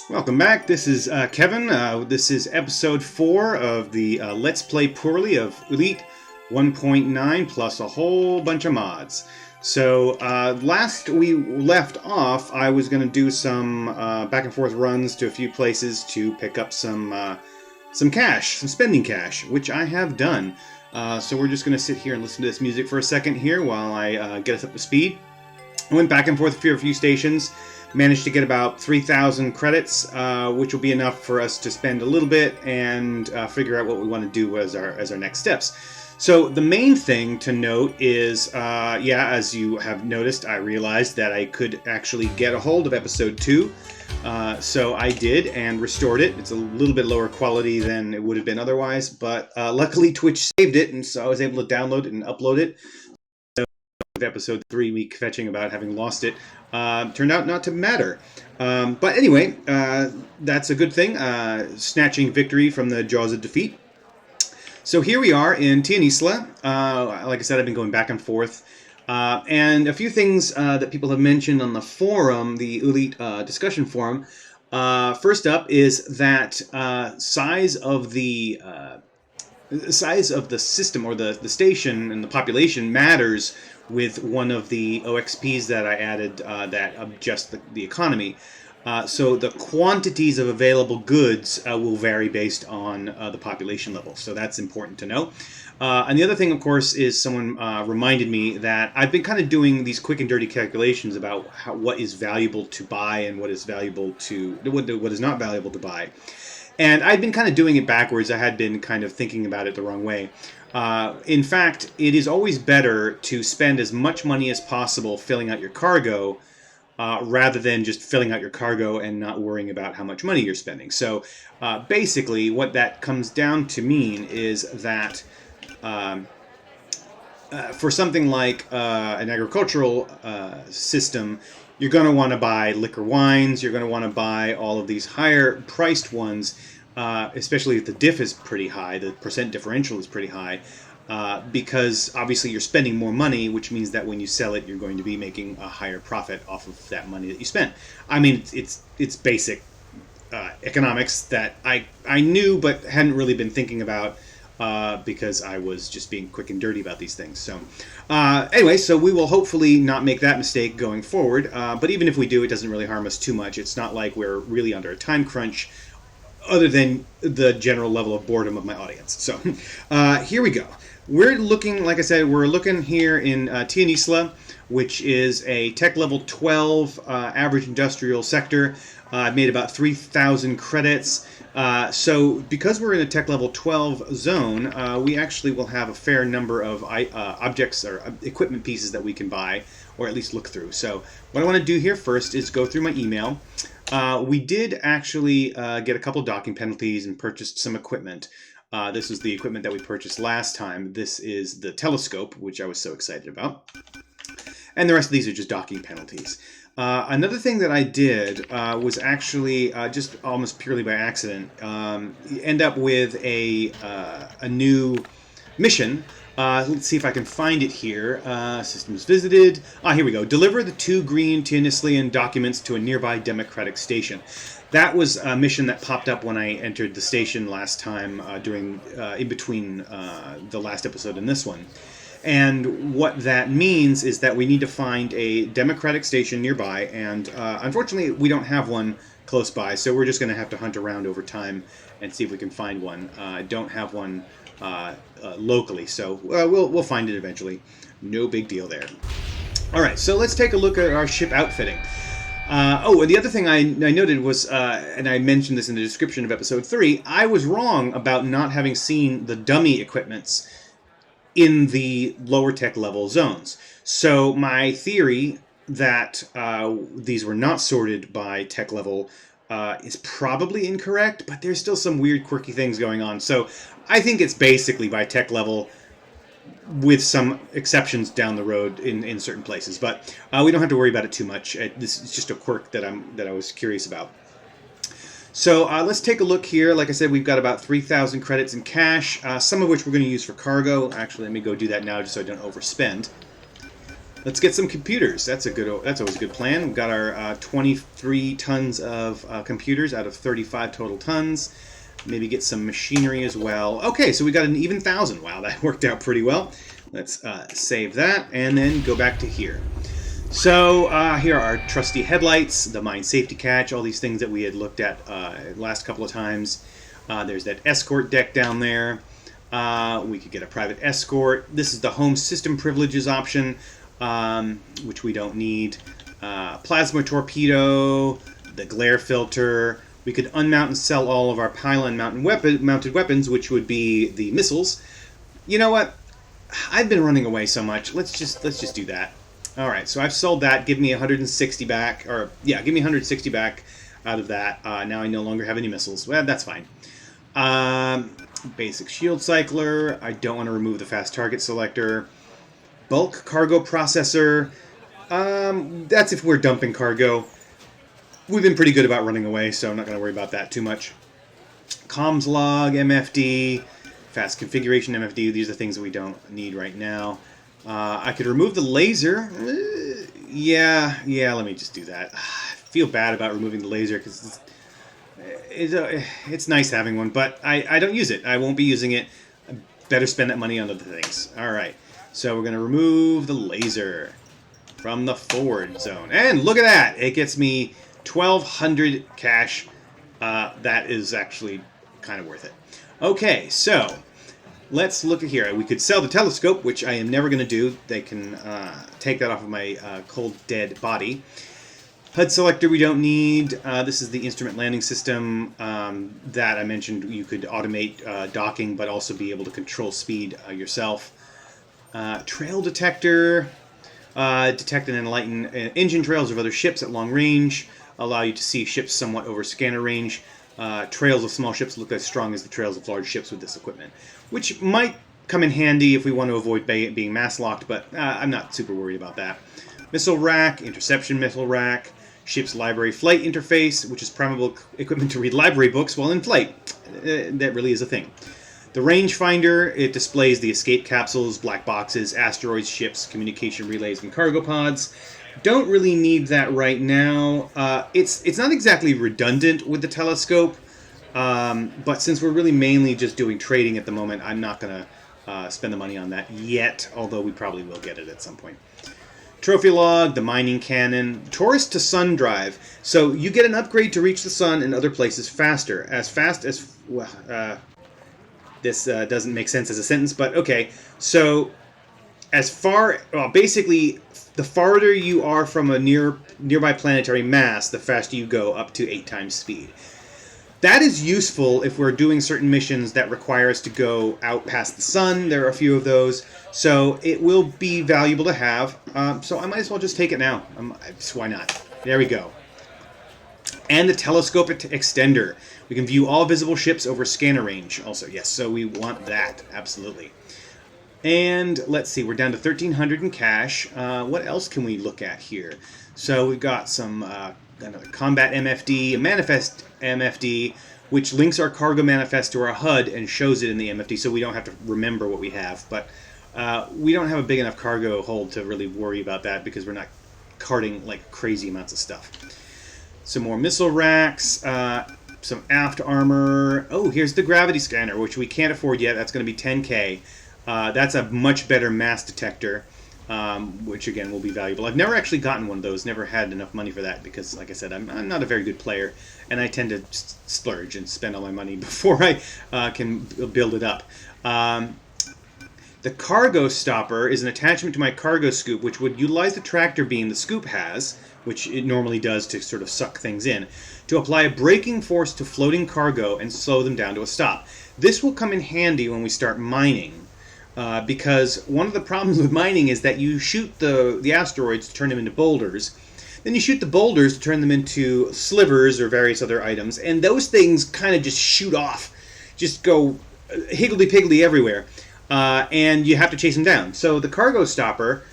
Welcome back. This is Kevin. This is episode 4 of the Let's Play Poorly of Oolite 1.9 plus a whole bunch of mods. So last we left off, I was going to do some back and forth runs to a few places to pick up some cash, some spending cash, which I have done. So we're just going to sit here and listen to this music for a second here while I get us up to speed. I went back and forth for a few stations. Managed to get about 3,000 credits, which will be enough for us to spend a little bit and figure out what we want to do as our next steps. So the main thing to note is, as you have noticed, I realized that I could actually get a hold of episode 2. So I did and restored it. It's a little bit lower quality than it would have been otherwise, but luckily Twitch saved it, and so I was able to download it and upload it. Episode 3 week fetching about having lost it turned out not to matter. But anyway, that's a good thing. Snatching victory from the jaws of defeat. So here we are in Isla. Like I said, I've been going back and forth. And a few things that people have mentioned on the forum, the Oolite discussion forum. First up is that size of the system or the station and the population matters with one of the OXPs that I added that adjust the economy. So the quantities of available goods will vary based on the population level. So that's important to know. And the other thing, of course, is someone reminded me that I've been kind of doing these quick and dirty calculations about what is valuable to buy and what is valuable to what is not valuable to buy. And I'd been kind of doing it backwards. I had been kind of thinking about it the wrong way. In fact, it is always better to spend as much money as possible filling out your cargo rather than just filling out your cargo and not worrying about how much money you're spending. So basically what that comes down to mean is that for something like an agricultural system, you're going to want to buy liquor wines, you're going to want to buy all of these higher priced ones, especially if the diff is pretty high, the percent differential is pretty high, because obviously you're spending more money, which means that when you sell it, you're going to be making a higher profit off of that money that you spent. I mean, it's basic economics that I knew but hadn't really been thinking about, because I was just being quick and dirty about these things. So anyway, so we will hopefully not make that mistake going forward. But even if we do, it doesn't really harm us too much. It's not like we're really under a time crunch, other than the general level of boredom of my audience. So here we go. We're looking, like I said, we're looking here in Isla, which is a tech level 12 average industrial sector. I've made about 3,000 credits. So because we're in a tech level 12 zone, we actually will have a fair number of objects or equipment pieces that we can buy, or at least look through. So what I want to do here first is go through my email. We did actually get a couple docking penalties and purchased some equipment. This was the equipment that we purchased last time. This is the telescope, which I was so excited about. And the rest of these are just docking penalties. Another thing that I did was actually just almost purely by accident end up with a new mission. Let's see if I can find it here. Systems visited. Here we go. Deliver the 2 green Tinnislian documents to a nearby democratic station. That was a mission that popped up when I entered the station last time in between the last episode and this one. And what that means is that we need to find a democratic station nearby, and unfortunately we don't have one close by, so we're just going to have to hunt around over time and see if we can find one. I don't have one locally, so we'll find it eventually. No big deal there. Alright, so let's take a look at our ship outfitting. And the other thing I noted was, and I mentioned this in the description of episode 3, I was wrong about not having seen the dummy equipments in the lower tech level zones. So my theory that these were not sorted by tech level is probably incorrect, but there's still some weird quirky things going on. So I think it's basically by tech level, with some exceptions down the road in certain places. But we don't have to worry about it too much. This is just a quirk that I was curious about. So let's take a look here. Like I said, we've got about 3,000 credits in cash, some of which we're going to use for cargo. Actually, let me go do that now just so I don't overspend. Let's get some computers. That's always a good plan. We've got our 23 tons of computers out of 35 total tons. Maybe get some machinery as well. Okay, so we got an even 1,000. Wow, that worked out pretty well. Let's save that and then go back to here. So here are our trusty headlights, the mine safety catch, all these things that we had looked at last couple of times. There's that escort deck down there. We could get a private escort. This is the home system privileges option, which we don't need. Plasma torpedo, the glare filter. We could unmount and sell all of our pylon mounted weapons, which would be the missiles. You know what? I've been running away so much. Let's just do that. All right, so I've sold that. Give me 160 back, or yeah, give me 160 back out of that. Now I no longer have any missiles. Well, that's fine. Basic shield cycler. I don't want to remove the fast target selector. Bulk cargo processor. That's if we're dumping cargo. We've been pretty good about running away, so I'm not going to worry about that too much. Comms log, MFD, fast configuration MFD. These are things that we don't need right now. I could remove the laser. Yeah, let me just do that. I feel bad about removing the laser because it's nice having one, but I don't use it. I won't be using it. I better spend that money on other things. All right, so we're going to remove the laser from the forward zone. And look at that. It gets me 1,200 cash. That is actually kind of worth it. Okay, so let's look at here. We could sell the telescope, which I am never going to do. They can take that off of my cold, dead body. HUD selector we don't need. This is the instrument landing system that I mentioned. You could automate docking, but also be able to control speed yourself. Trail detector. Detect and enlighten engine trails of other ships at long range. Allow you to see ships somewhat over scanner range. Trails of small ships look as strong as the trails of large ships with this equipment, which might come in handy if we want to avoid being mass locked, but I'm not super worried about that. Missile rack, interception missile rack, ship's library flight interface, which is programmable equipment to read library books while in flight. That really is a thing. The rangefinder, it displays the escape capsules, black boxes, asteroids, ships, communication relays, and cargo pods. Don't really need that right now. It's not exactly redundant with the telescope, but since we're really mainly just doing trading at the moment, I'm not going to spend the money on that yet, although we probably will get it at some point. Trophy log, the mining cannon, Torus to sun drive. So you get an upgrade to reach the sun and other places faster. As fast as... this doesn't make sense as a sentence, but okay. So basically, the farther you are from a nearby planetary mass, the faster you go, up to 8 times speed. That is useful if we're doing certain missions that require us to go out past the sun. There are a few of those, so it will be valuable to have. So I might as well just take it now. Why not? There we go. And the telescope extender. We can view all visible ships over scanner range also. Yes, so we want that, absolutely. And let's see, we're down to 1,300 in cash. What else can we look at here? So we've got some another combat MFD, a manifest MFD, which links our cargo manifest to our HUD and shows it in the MFD, so we don't have to remember what we have. But we don't have a big enough cargo hold to really worry about that because we're not carting like crazy amounts of stuff. Some more missile racks, some aft armor. Oh, here's the gravity scanner, which we can't afford yet. That's going to be 10K. That's a much better mass detector, which again will be valuable. I've never actually gotten one of those, never had enough money for that because, like I said, I'm not a very good player, and I tend to splurge and spend all my money before I can build it up. The cargo stopper is an attachment to my cargo scoop, which would utilize the tractor beam the scoop has, which it normally does to sort of suck things in, to apply a braking force to floating cargo and slow them down to a stop. This will come in handy when we start mining, because one of the problems with mining is that you shoot the asteroids to turn them into boulders, then you shoot the boulders to turn them into slivers or various other items, and those things kind of just shoot off, just go higgledy-piggledy everywhere, and you have to chase them down. So the cargo stopper,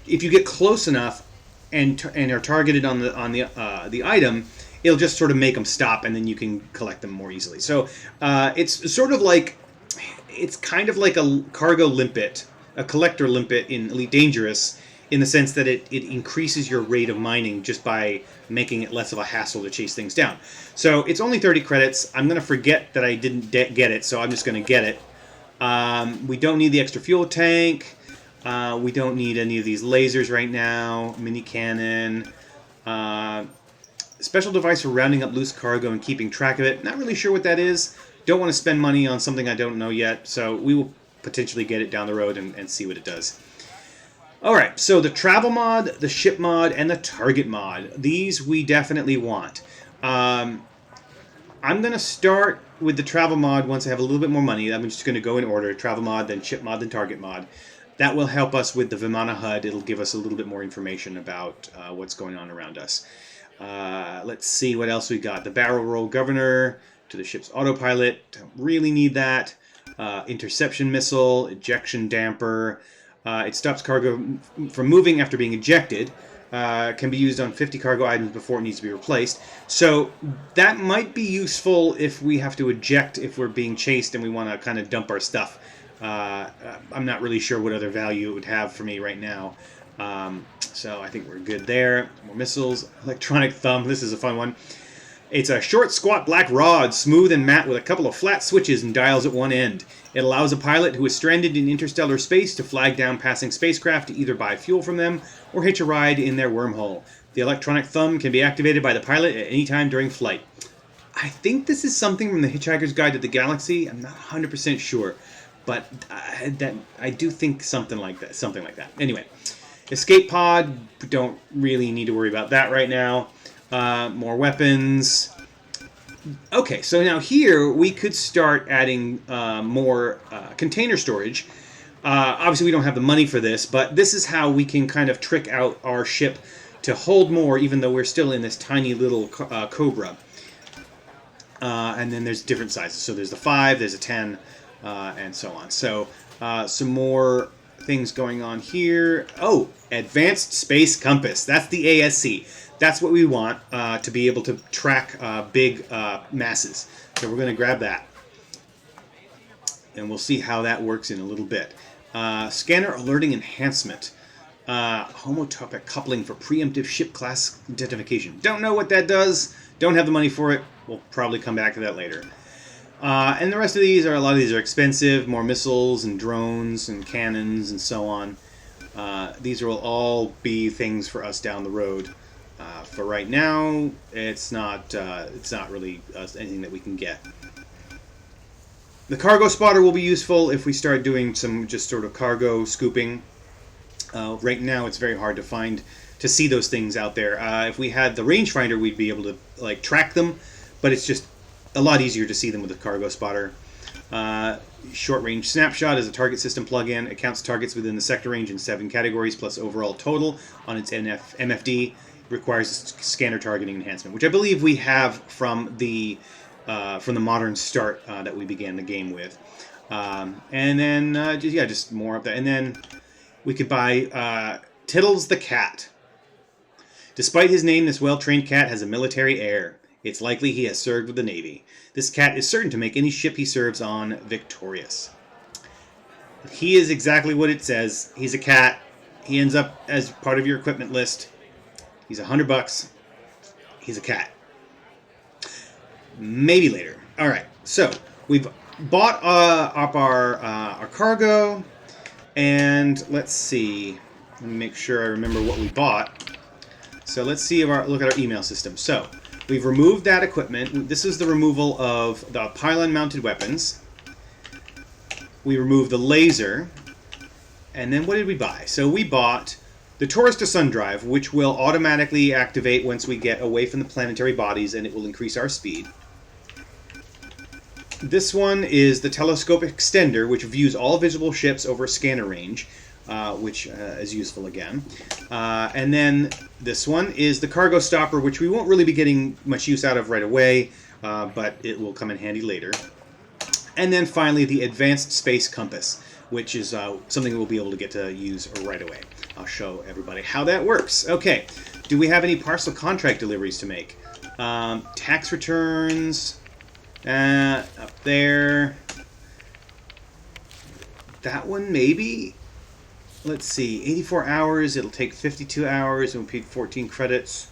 if you get close enough and are targeted on the item, it'll just sort of make them stop, and then you can collect them more easily. So it's sort of like, it's kind of like a cargo limpet, a collector limpet in Elite Dangerous, in the sense that it increases your rate of mining just by making it less of a hassle to chase things down. So it's only 30 credits. I'm going to forget that I didn't get it, so I'm just going to get it. We don't need the extra fuel tank. We don't need any of these lasers right now. Mini cannon. Special device for rounding up loose cargo and keeping track of it. Not really sure what that is. Don't want to spend money on something I don't know yet, so we will potentially get it down the road and see what it does. Alright, so the travel mod, the ship mod, and the target mod. These we definitely want. I'm going to start with the travel mod once I have a little bit more money. I'm just going to go in order. Travel mod, then ship mod, then target mod. That will help us with the Vimana HUD. It'll give us a little bit more information about what's going on around us. Let's see what else we got. The barrel roll governor to the ship's autopilot. Don't really need that. Interception missile, ejection damper. It stops cargo from moving after being ejected. Can be used on 50 cargo items before it needs to be replaced. So that might be useful if we have to eject if we're being chased and we want to kind of dump our stuff. I'm not really sure what other value it would have for me right now. So I think we're good there. More missiles. Electronic thumb. This is a fun one. It's a short, squat black rod, smooth and matte with a couple of flat switches and dials at one end. It allows a pilot who is stranded in interstellar space to flag down passing spacecraft to either buy fuel from them or hitch a ride in their wormhole. The electronic thumb can be activated by the pilot at any time during flight. I think this is something from the Hitchhiker's Guide to the Galaxy. I'm not 100% sure, but I do think something like that. Anyway, escape pod. Don't really need to worry about that right now. More weapons. Okay, so now here we could start adding more container storage. Obviously we don't have the money for this, but this is how we can kind of trick out our ship to hold more even though we're still in this tiny little Cobra. And then there's different sizes. So there's the 5, there's a 10, and so on. So some more things going on here. Oh, Advanced Space Compass. That's the ASC. That's what we want to be able to track big masses. So we're going to grab that. And we'll see how that works in a little bit. Scanner Alerting Enhancement. Homotopic coupling for preemptive ship class identification. Don't know what that does. Don't have the money for it. We'll probably come back to that later. And the rest of these a lot of these are expensive. More missiles and drones and cannons and so on. These will all be things for us down the road. For right now, it's not really anything that we can get. The cargo spotter will be useful if we start doing some just sort of cargo scooping. Right now, it's very hard to see those things out there. If we had the rangefinder, we'd be able to track them, but it's just a lot easier to see them with the cargo spotter. Short range snapshot is a target system plugin. It counts targets within the sector range in 7 categories plus overall total on its MFD. Requires scanner targeting enhancement, which I believe we have from the modern start that we began the game with. And then just more of that. And then we could buy Tittles the cat. Despite his name, this well-trained cat has a military air. It's likely he has served with the Navy. This cat is certain to make any ship he serves on victorious. He is exactly what it says. He's a cat. He ends up as part of your equipment list. He's $100. He's a cat. Maybe later. All right. So we've bought up our cargo, and let's see. Let me make sure I remember what we bought. So let's see look at our email system. So we've removed that equipment. This is the removal of the pylon-mounted weapons. We removed the laser, and then what did we buy? So we bought the Taurus to Sun drive, which will automatically activate once we get away from the planetary bodies, and it will increase our speed. This one is the telescope extender, which views all visible ships over scanner range, which is useful again. And then this one is the cargo stopper, which we won't really be getting much use out of right away, but it will come in handy later. And then finally the Advanced Space Compass, which is something we'll be able to get to use right away. I'll show everybody how that works. Okay, do we have any parcel contract deliveries to make? Tax returns, up there. That one maybe? let's see, 84 hours. It'll take 52 hours, and we paid 14 credits.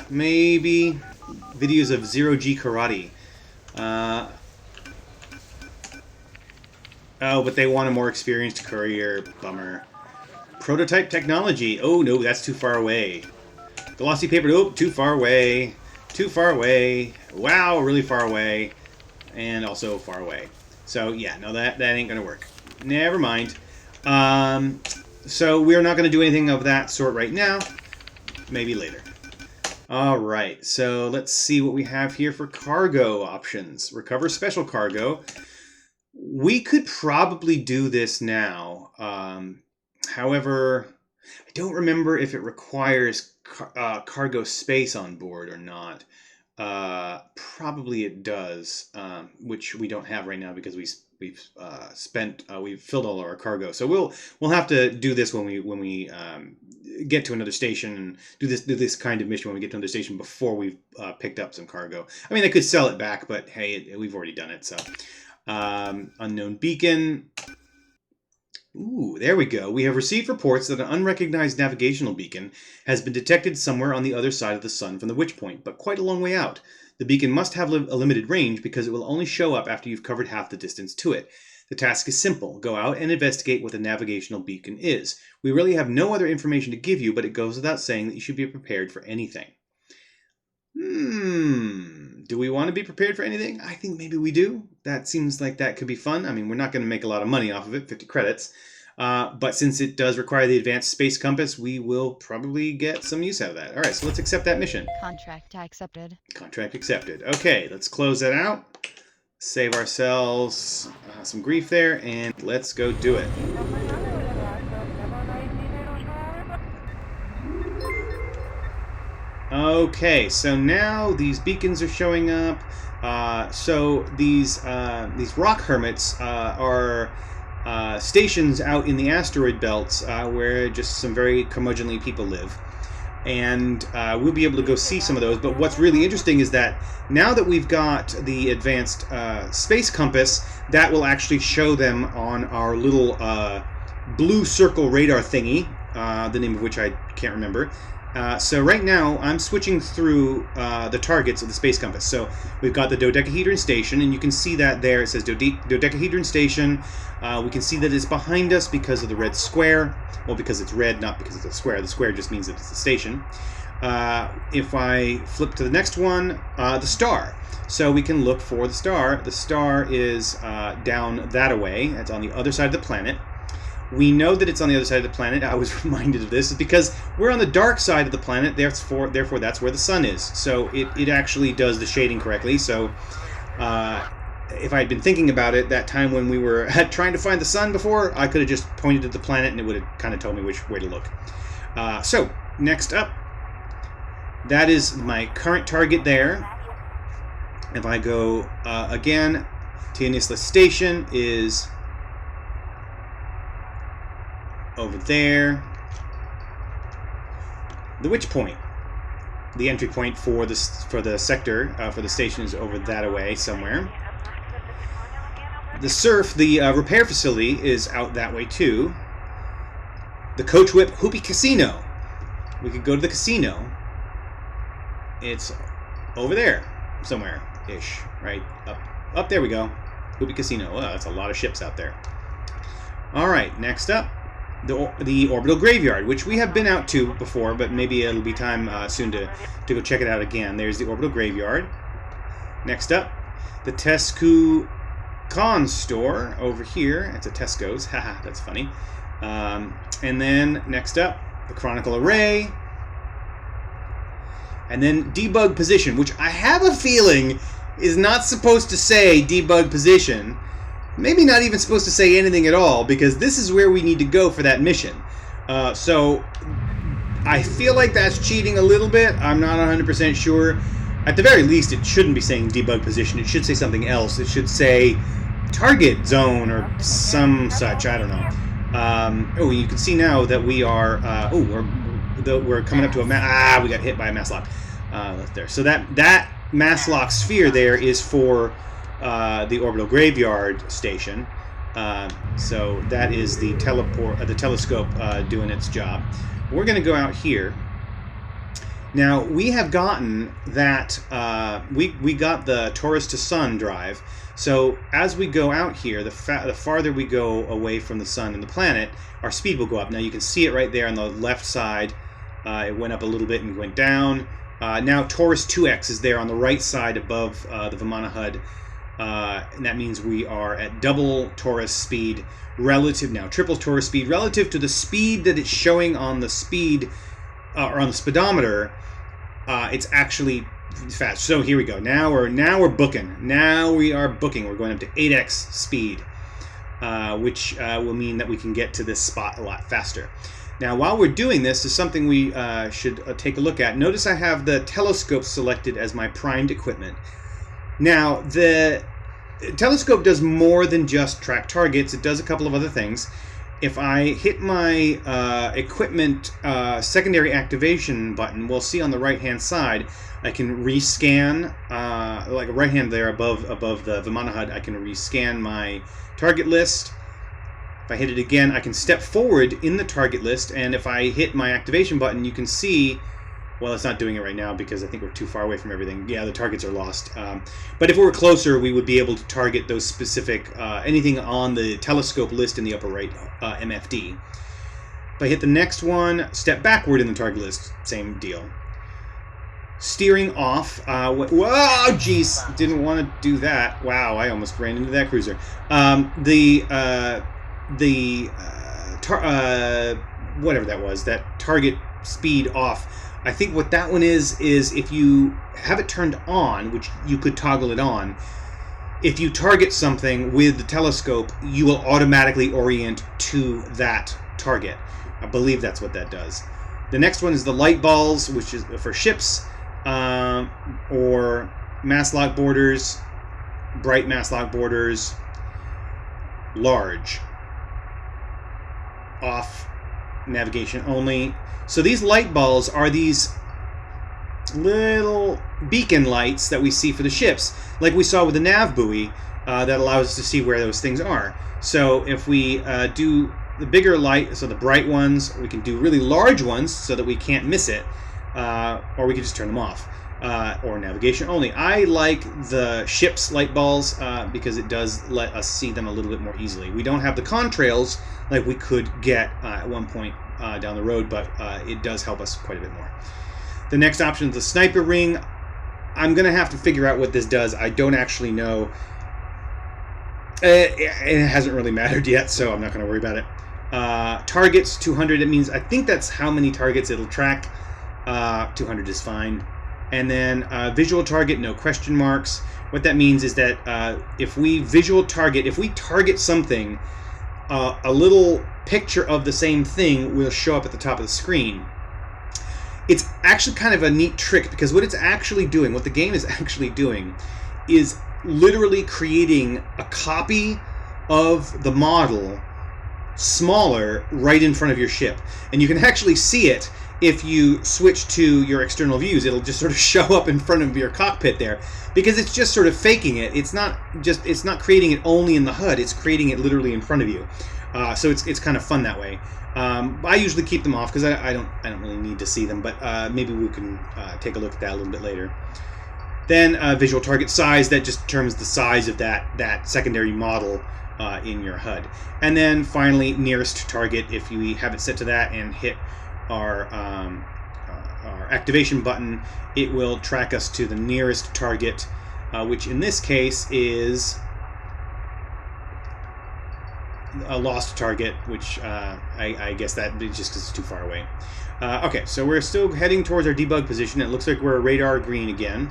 Maybe videos of zero-G karate. Oh, but they want a more experienced courier. Bummer. Prototype technology. Oh, no, that's too far away. Glossy paper. Oh, too far away. Too far away. Wow, really far away. And also far away. So, yeah, no, that ain't going to work. Never mind. So, we're not going to do anything of that sort right now. Maybe later. Alright, so let's see what we have here for cargo options. Recover special cargo. We could probably do this now. However, I don't remember if it requires cargo space on board or not. Probably it does, which we don't have right now because we've filled all our cargo. So we'll have to do this when we get to another station and do this kind of mission when we get to another station before we've picked up some cargo. I mean, I could sell it back, but hey, we've already done it. So unknown beacon. Ooh, there we go. We have received reports that an unrecognized navigational beacon has been detected somewhere on the other side of the sun from the Witch Point, but quite a long way out. The beacon must have a limited range because it will only show up after you've covered half the distance to it. The task is simple. Go out and investigate what the navigational beacon is. We really have no other information to give you, but it goes without saying that you should be prepared for anything. Do we want to be prepared for anything? I think maybe we do. That seems like that could be fun. I mean, we're not going to make a lot of money off of it, 50 credits. But since it does require the advanced space compass, we will probably get some use out of that. All right, so let's accept that mission. Contract accepted. Contract accepted. Okay, let's close that out. Save ourselves some grief there, and let's go do it. Okay, so now these beacons are showing up. So these Rock Hermits are stations out in the asteroid belts where just some very curmudgeonly people live. And we'll be able to go see some of those. But what's really interesting is that now that we've got the advanced space compass, that will actually show them on our little blue circle radar thingy, the name of which I can't remember. So right now, I'm switching through the targets of the space compass. So we've got the Dodecahedron Station, and you can see that there. It says Dodecahedron Station. We can see that it's behind us because of the red square. Well, because it's red, not because it's a square. The square just means that it's a station. If I flip to the next one, the star. So we can look for the star. The star is down that-a-way. It's on the other side of the planet. We know that it's on the other side of the planet. I was reminded of this because we're on the dark side of the planet. Therefore, that's where the sun is. So it actually does the shading correctly. So if I had been thinking about it, that time when we were trying to find the sun before, I could have just pointed at the planet and it would have kind of told me which way to look. So next up, that is my current target there. If I go again, Tianisla Station is over there. The Witch Point, the entry point for the sector for the station, is over that-a-way somewhere. The Surf, the repair facility, is out that way too. The Coach Whip Hoopy Casino. We could go to the casino. It's over there somewhere ish, right up there we go. Hoopy Casino. Oh, that's a lot of ships out there. All right, next up, the Orbital Graveyard, which we have been out to before, but maybe it'll be time soon to go check it out again. There's the Orbital Graveyard. Next up, the Tesco Con store over here. It's a Tesco's. Haha, that's funny. And then next up, the Chronicle Array. And then debug position, which I have a feeling is not supposed to say debug position. Maybe not even supposed to say anything at all, because this is where we need to go for that mission. So I feel like that's cheating a little bit. I'm not 100% sure. At the very least, it shouldn't be saying debug position. It should say something else. It should say target zone or some such. I don't know. You can see now that we are... we're coming up to a... we got hit by a mass lock. There. So that mass lock sphere there is for the Orbital Graveyard Station. So that is the telescope doing its job. We're going to go out here. Now we have gotten that we got the Taurus to Sun drive. So as we go out here, the farther we go away from the Sun and the planet, our speed will go up. Now you can see it right there on the left side. It went up a little bit and went down. Now Taurus 2X is there on the right side above the Vimana HUD. And that means we are at double Taurus speed triple Taurus speed relative to the speed that it's showing on the speed or on the speedometer. It's actually fast. So here we go. Now we're booking. Now we are booking. We're going up to 8x speed, which will mean that we can get to this spot a lot faster. Now, while we're doing this, is something we should take a look at. Notice I have the telescope selected as my primed equipment. Now, the telescope does more than just track targets. It does a couple of other things. If I hit my equipment secondary activation button, we'll see on the right-hand side, I can rescan, like right hand there above the Vimana HUD, I can rescan my target list. If I hit it again, I can step forward in the target list, and if I hit my activation button, you can see, well, it's not doing it right now because I think we're too far away from everything. Yeah, the targets are lost. But if we were closer, we would be able to target those specific, anything on the telescope list in the upper right, MFD. If I hit the next one, step backward in the target list, same deal. Steering off. Whoa, jeez, didn't want to do that. Wow, I almost ran into that cruiser. Whatever that was, that target speed off. I think what that one is if you have it turned on, which you could toggle it on, if you target something with the telescope, you will automatically orient to that target. I believe that's what that does. The next one is the light balls, which is for ships, or mass lock borders, bright mass lock borders, large, off, navigation only. So these light balls are these little beacon lights that we see for the ships, like we saw with the nav buoy, that allows us to see where those things are. So if we do the bigger light, so the bright ones, we can do really large ones so that we can't miss it, or we can just turn them off, or navigation only. I like the ship's light balls because it does let us see them a little bit more easily. We don't have the contrails like we could get at one point down the road, but it does help us quite a bit more. The next option is the sniper ring. I'm going to have to figure out what this does. I don't actually know. It hasn't really mattered yet, so I'm not going to worry about it. Targets, 200. It means, I think that's how many targets it'll track. 200 is fine. And then visual target, no question marks. What that means is that if we target something, a little picture of the same thing will show up at the top of the screen. It's actually kind of a neat trick, because what it's actually doing, what the game is actually doing, is literally creating a copy of the model smaller right in front of your ship. And you can actually see it if you switch to your external views. It'll just sort of show up in front of your cockpit there, because it's just sort of faking it. It's not creating it only in the HUD, it's creating it literally in front of you. So it's kind of fun that way. I usually keep them off because I don't really need to see them, but maybe we can take a look at that a little bit later. Then visual target size, that just determines the size of that secondary model in your HUD. And then finally, nearest target, if we have it set to that and hit our activation button, it will track us to the nearest target, which in this case is a lost target, which I guess that just because it's too far away. Okay, so we're still heading towards our debug position. It looks like we're radar green again.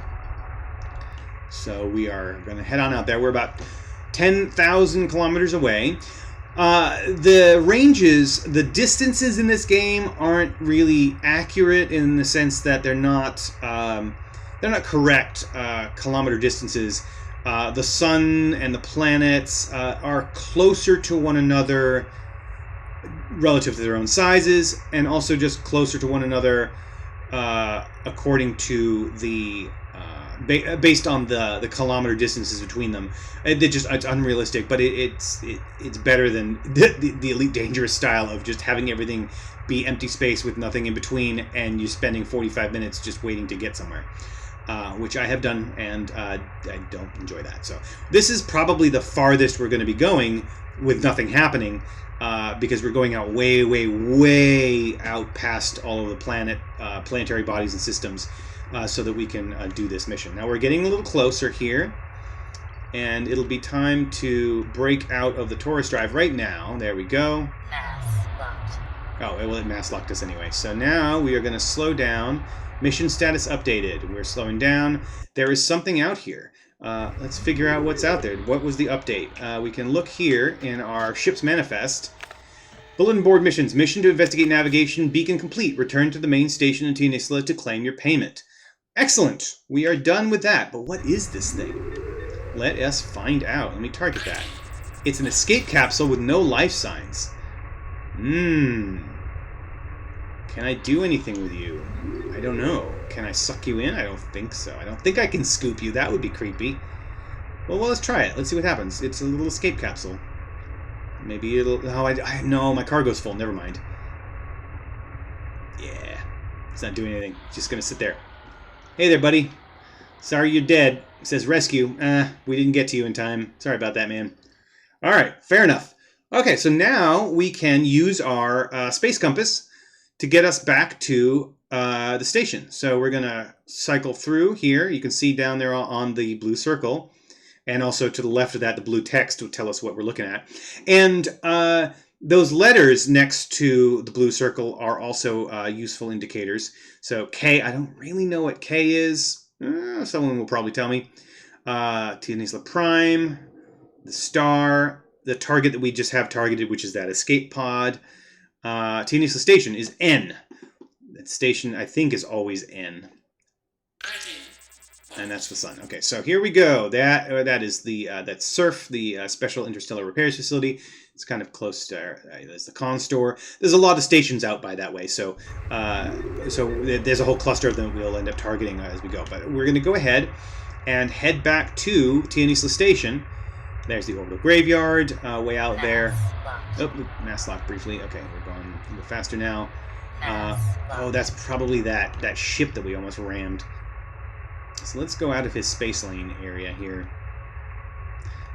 So we are going to head on out there. We're about 10,000 kilometers away. The ranges, the distances in this game aren't really accurate in the sense that they're not correct kilometer distances. The sun and the planets are closer to one another relative to their own sizes, and also just closer to one another according to the based on the kilometer distances between them. It's unrealistic, but it's better than the Elite Dangerous style of just having everything be empty space with nothing in between, and you spending 45 minutes just waiting to get somewhere. Which I have done, and I don't enjoy that. So this is probably the farthest we're going to be going with nothing happening, because we're going out way, way, way out past all of the planetary bodies and systems, so that we can do this mission. Now we're getting a little closer here, and it'll be time to break out of the Taurus drive right now. There we go. Oh, well, it mass locked us anyway. So now we are going to slow down. Mission status updated. We're slowing down. There is something out here. Let's figure out what's out there. What was the update? We can look here in our ship's manifest. Bulletin board missions. Mission to investigate navigation. Beacon complete. Return to the main station in Tianisla to claim your payment. Excellent. We are done with that. But what is this thing? Let us find out. Let me target that. It's an escape capsule with no life signs. Can I do anything with you? I don't know. Can I suck you in? I don't think so. I don't think I can scoop you. That would be creepy. Well, let's try it. Let's see what happens. It's a little escape capsule. Maybe it'll... Oh, no, my cargo's full. Never mind. Yeah. It's not doing anything. It's just going to sit there. Hey there, buddy. Sorry you're dead. It says rescue. We didn't get to you in time. Sorry about that, man. All right. Fair enough. Okay, so now we can use our space compass to get us back to the station. So we're going to cycle through here. You can see down there on the blue circle, and also to the left of that, the blue text will tell us what we're looking at. And those letters next to the blue circle are also useful indicators. So K, I don't really know what K is. Someone will probably tell me. Tianisla Prime, the star, the target that we just have targeted, which is that escape pod. Tianisla Station is N. That station, I think, is always N. And that's the sun. Okay, so here we go. That is the that's SURF, the Special Interstellar Repairs Facility. It's kind of close to there's the con store. There's a lot of stations out by that way, so there's a whole cluster of them we'll end up targeting as we go. But we're going to go ahead and head back to Tianisla Station. There's the Orbital Graveyard way out there. Oh, mass lock briefly. Okay, we're going a little faster now. Oh, that's probably that ship that we almost rammed. So let's go out of his space lane area here.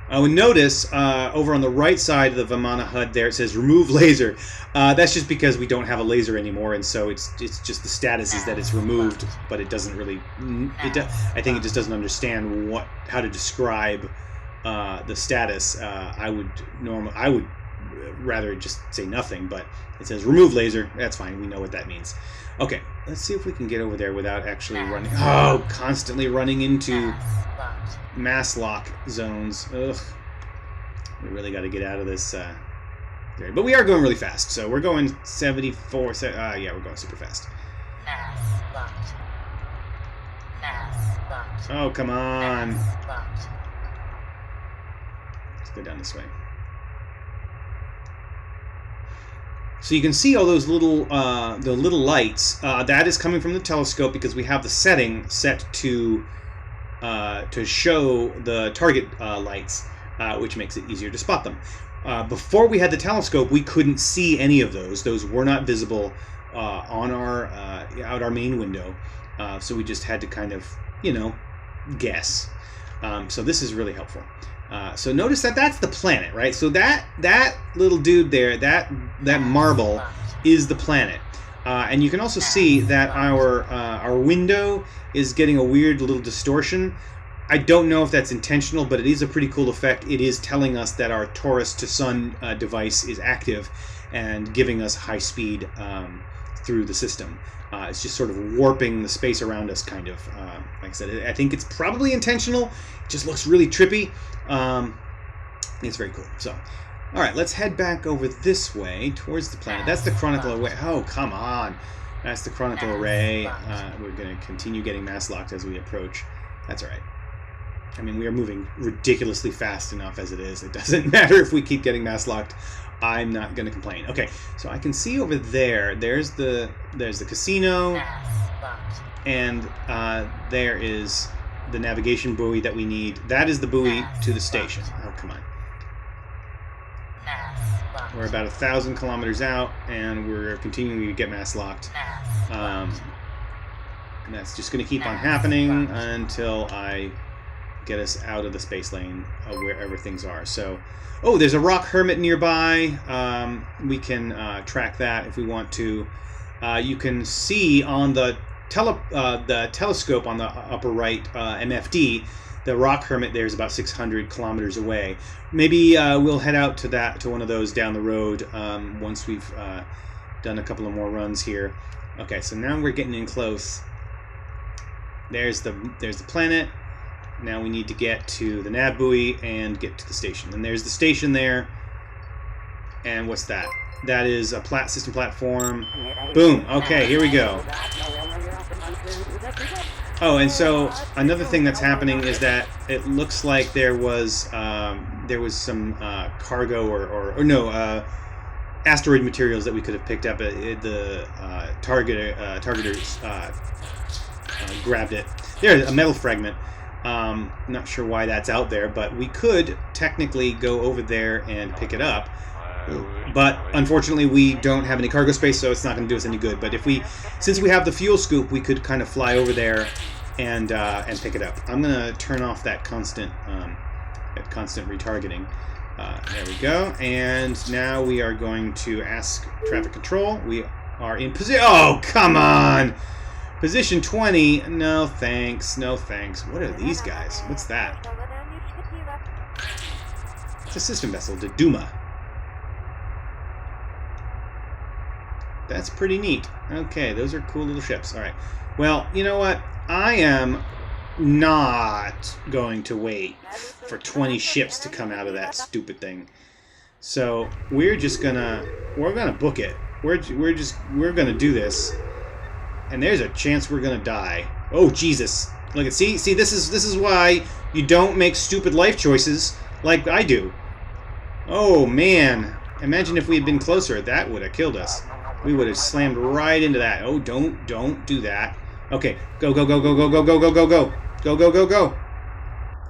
And notice over on the right side of the Vimana HUD there it says remove laser. That's just because we don't have a laser anymore, and so it's just the status is that it's removed, but it doesn't really. I think it just doesn't understand how to describe the status. I would rather just say nothing, but it says remove laser. That's fine. We know what that means. Okay, let's see if we can get over there without actually running. Oh, constantly running into mass lock zones. Ugh. We really got to get out of this. But we are going really fast, so we're going 74. Yeah, we're going super fast. Oh, come on. Let's go down this way. So you can see all those little the little lights. That is coming from the telescope because we have the setting set to show the target lights, which makes it easier to spot them. Before we had the telescope, we couldn't see any of those. Those were not visible on our main window. So we just had to kind of, guess. So this is really helpful. So notice that's the planet, right? So that little dude there, that marble, is the planet. And you can also see that our window is getting a weird little distortion. I don't know if that's intentional, but it is a pretty cool effect. It is telling us that our Taurus to Sun device is active and giving us high speed through the system. It's just sort of warping the space around us, kind of. Like I said, I think it's probably intentional. It just looks really trippy. It's very cool. So, all right, let's head back over this way towards the planet. That's the Chronicle Array. Oh, come on. That's the Chronicle Array. We're going to continue getting mass locked as we approach. That's all right. I mean, we are moving ridiculously fast enough as it is. It doesn't matter if we keep getting mass locked. I'm not going to complain. Okay, so I can see over there. There's the casino, and there is the navigation buoy that we need. That is the buoy to the station. Oh, come on. We're about 1,000 kilometers out, and we're continuing to get mass locked. And that's just going to keep on happening until I get us out of the space lane wherever things are. So, oh, there's a Rock Hermit nearby. We can track that if we want to. You can see on the telescope on the upper right, MFD, the Rock Hermit there is about 600 kilometers away. Maybe we'll head out to one of those down the road once we've done a couple of more runs here. Okay, so now we're getting in close. There's the planet. Now we need to get to the nav buoy and get to the station. And there's the station there. And what's that? That is a system platform. Boom. Okay, here we go. Oh, and so another thing that's happening is that it looks like there was some cargo or no asteroid materials that we could have picked up. The targeters grabbed it. There's a metal fragment. Not sure why that's out there, but we could technically go over there and pick it up. But unfortunately, we don't have any cargo space, so it's not going to do us any good. But since we have the fuel scoop, we could kind of fly over there and pick it up. I'm going to turn off that constant retargeting. There we go. And now we are going to ask traffic control. We are in position. Oh, come on! Position 20. No thanks. No thanks. What are these guys? What's that? It's a system vessel, the Duma. That's pretty neat. Okay, those are cool little ships. All right. Well, you know what? I am not going to wait for 20 ships to come out of that stupid thing. So we're gonna book it. We're gonna do this. And there's a chance we're gonna die. Oh Jesus! Look at see this is why you don't make stupid life choices like I do. Oh man! Imagine if we had been closer. That would have killed us. We would have slammed right into that. Oh, don't do that. Okay, go.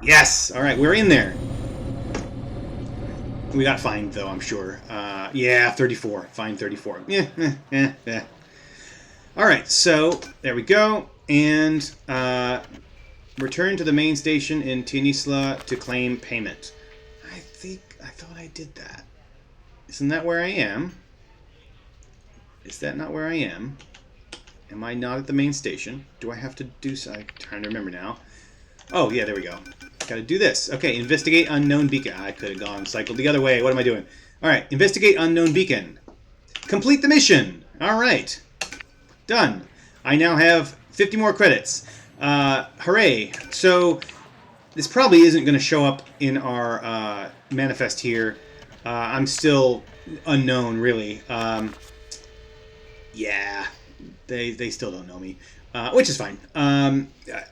Yes! Alright, we're in there. We got fined, though, I'm sure. Yeah, 34. Fine 34. Yeah. Alright, so, there we go. And, return to the main station in Tinisla to claim payment. I thought I did that. Isn't that where I am? Is that not where I am? Am I not at the main station? Do I have to do so? I'm trying to remember now. Oh, yeah, there we go. Gotta do this. Okay, investigate unknown beacon. I could have cycled the other way. What am I doing? Alright, investigate unknown beacon. Complete the mission. Alright. Done. I now have 50 more credits. Hooray. So, this probably isn't going to show up in our manifest here. I'm still unknown, really. Yeah, they still don't know me, which is fine.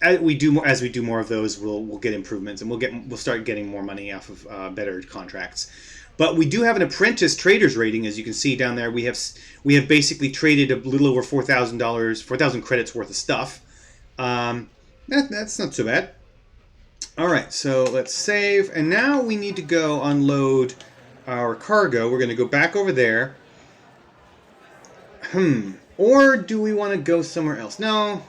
As we do more of those, we'll get improvements, and we'll start getting more money off of better contracts. But we do have an apprentice trader's rating, as you can see down there. We have basically traded a little over $4,000 credits worth of stuff. That's not so bad. All right, so let's save, and now we need to go unload our cargo. We're going to go back over there. Or do we want to go somewhere else? No.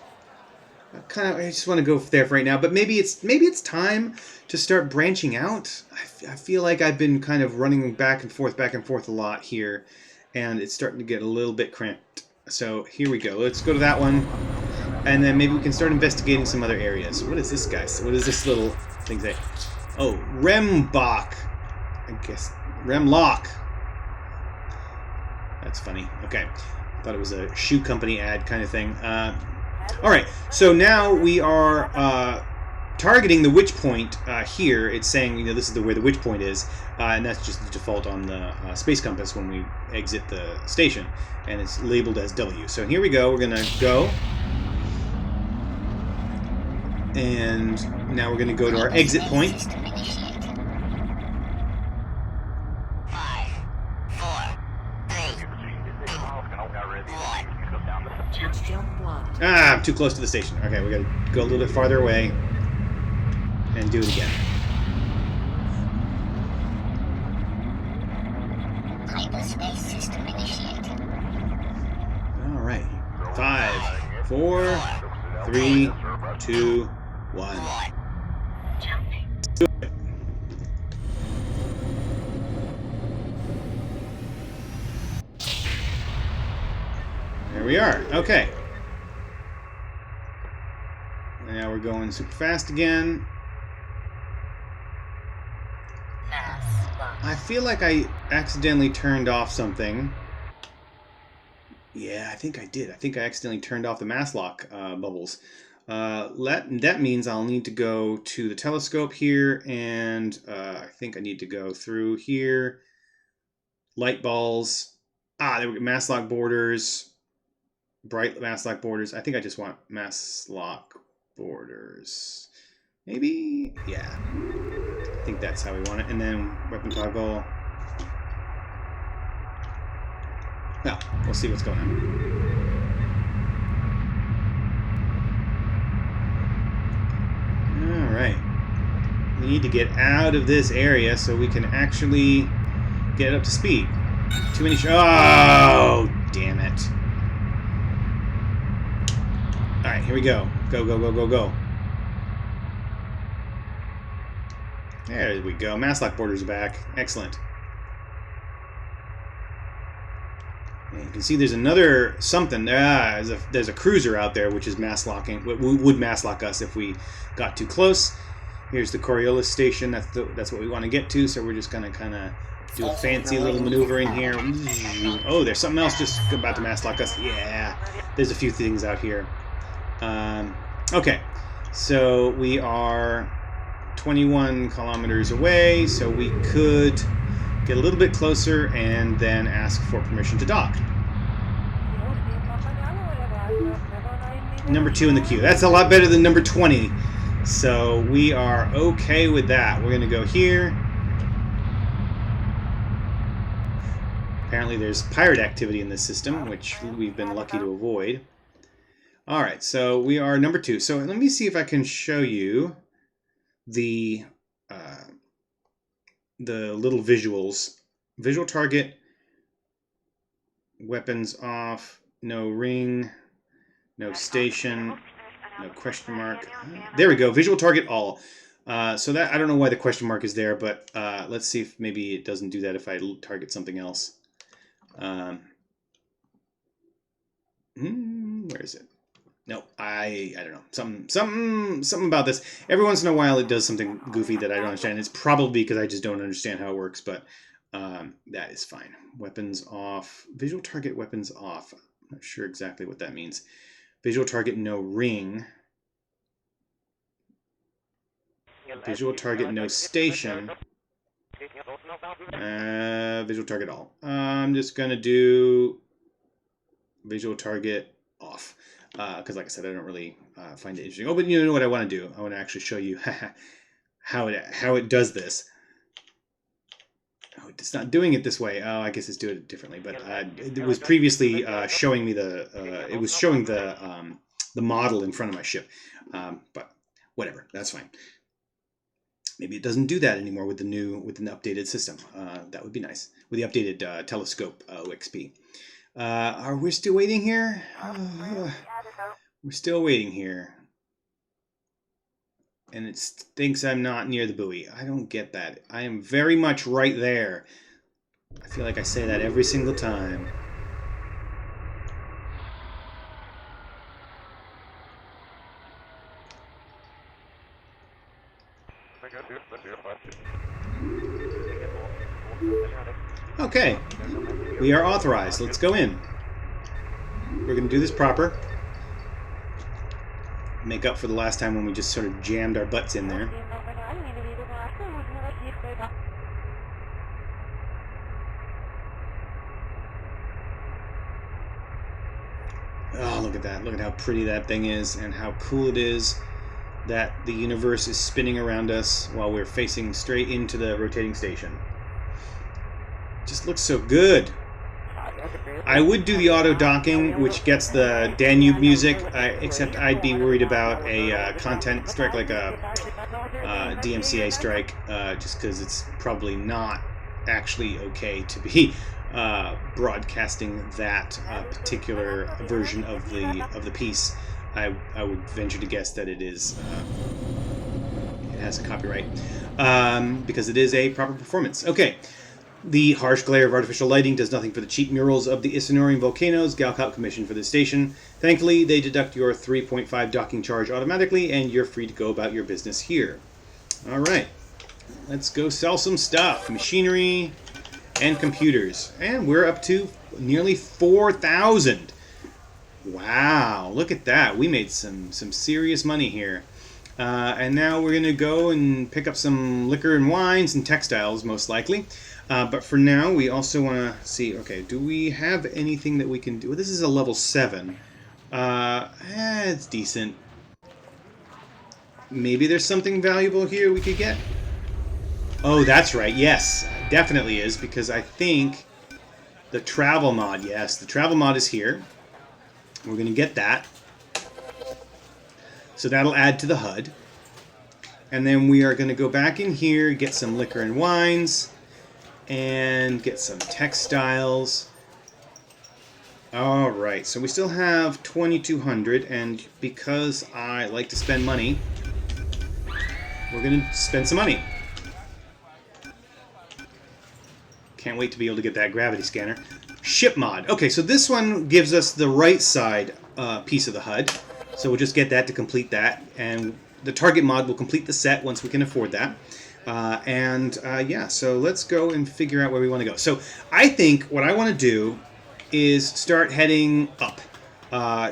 I just want to go there for right now. But maybe it's time to start branching out. I feel like I've been kind of running back and forth a lot here, and it's starting to get a little bit cramped. So here we go. Let's go to that one, and then maybe we can start investigating some other areas. What is this, guys? What does this little thing say? Oh, Rembach. I guess Remlock. That's funny. Okay. Thought it was a shoe company ad kind of thing. All right, so now we are targeting the witch point here. It's saying, this is where the witch point is, and that's just the default on the space compass when we exit the station, and it's labeled as W. So here we go. We're gonna go, and now we're gonna go to our exit point. I'm too close to the station. Okay, we gotta go a little bit farther away. and do it again. Hyperspace system initiated. All right. 5, 4, 3, 2, 1. Jumping. There we are. Okay. Now we're going super fast again. I feel like I accidentally turned off something. Yeah, I think I did. I think I accidentally turned off the mass lock bubbles. That means I'll need to go to the telescope here, and I think I need to go through here. Light balls. There we go. Mass lock borders. Bright mass lock borders. I think I just want mass lock borders. Maybe? Yeah. I think that's how we want it. And then weapon toggle. Well, we'll see what's going on. Alright. We need to get out of this area so we can actually get up to speed. Too many oh, damn it. Alright, here we go. Go, go, go, go, go. There we go. Mass lock borders are back. Excellent. And you can see there's another something. There's a cruiser out there which is mass locking. Would mass lock us if we got too close. Here's the Coriolis station. That's what we want to get to. So we're just gonna kind of do a fancy little maneuver in here. Oh, there's something else just about to mass lock us. Yeah, there's a few things out here. Okay, so we are 21 kilometers away, so we could get a little bit closer and then ask for permission to dock. Number 2 in the queue. That's a lot better than number 20. So we are okay with that. We're going to go here. Apparently there's pirate activity in this system, which we've been lucky to avoid. Alright, so we are number 2. So let me see if I can show you the little visuals. Visual target, weapons off, no ring, no station, no question mark. There we go, visual target all. So that, I don't know why the question mark is there, but let's see if maybe it doesn't do that if I target something else. Where is it? No, I don't know. Something about this. Every once in a while it does something goofy that I don't understand. It's probably because I just don't understand how it works, but that is fine. Weapons off. Visual target weapons off. I'm not sure exactly what that means. Visual target no ring. Visual target no station. Visual target all. I'm just going to do visual target off. Because like I said, I don't really find it interesting. Oh, but you know what I want to do? I want to actually show you how it does this. Oh, it's not doing it this way. Oh, I guess it's doing it differently. But it was previously showing me it was showing the model in front of my ship. But whatever, that's fine. Maybe it doesn't do that anymore with the updated system. That would be nice with the updated telescope OXP. Are we still waiting here? We're still waiting here. And it thinks I'm not near the buoy. I don't get that. I am very much right there. I feel like I say that every single time. Okay. We are authorized. Let's go in. We're going to do this proper. Make up for the last time when we just sort of jammed our butts in there. Oh, look at that. Look at how pretty that thing is and how cool it is that the universe is spinning around us while we're facing straight into the rotating station. Just looks so good. I would do the auto docking, which gets the Danube music, except I'd be worried about a content strike, like a DMCA strike, just because it's probably not actually okay to be broadcasting that particular version of the piece. I would venture to guess that it is. It has a copyright because it is a proper performance. Okay. The harsh glare of artificial lighting does nothing for the cheap murals of the Isanorian volcanoes Galcop commissioned for this station. Thankfully, they deduct your 3.5 docking charge automatically, and you're free to go about your business here. Alright, let's go sell some stuff. Machinery and computers. And we're up to nearly 4,000. Wow, look at that. We made some serious money here. And now we're going to go and pick up some liquor and wines and textiles, most likely. But for now, we also want to see, okay, do we have anything that we can do? This is a level 7. It's decent. Maybe there's something valuable here we could get? Oh, that's right. Yes, definitely is, because I think the travel mod, yes, the travel mod is here. We're going to get that. So that'll add to the HUD. And then we are going to go back in here, get some liquor and wines, and get some textiles. Alright, so we still have 2,200, and because I like to spend money, we're going to spend some money. Can't wait to be able to get that gravity scanner. Ship mod. Okay, so this one gives us the right side piece of the HUD. So we'll just get that to complete that, and the target mod will complete the set once we can afford that. Yeah, so let's go and figure out where we want to go. So I think what I want to do is start heading up.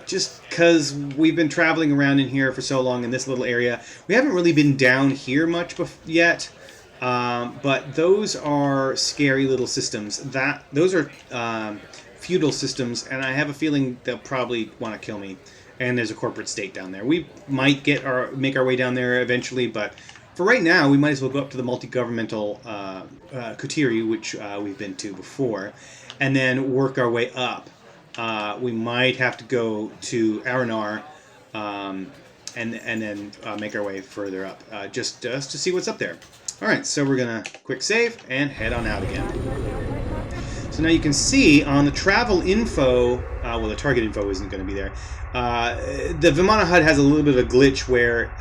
Just because we've been traveling around in here for so long in this little area. We haven't really been down here much yet. But those are scary little systems. Those are feudal systems, and I have a feeling they'll probably want to kill me. And there's a corporate state down there. We might make our way down there eventually, but for right now, we might as well go up to the multi-governmental Kutiri, which we've been to before, and then work our way up. We might have to go to Aranar, and then make our way further up, just to see what's up there. All right, so we're gonna quick save and head on out again. So now you can see on the travel info, well, the target info isn't going to be there. The Vimana HUD has a little bit of a glitch where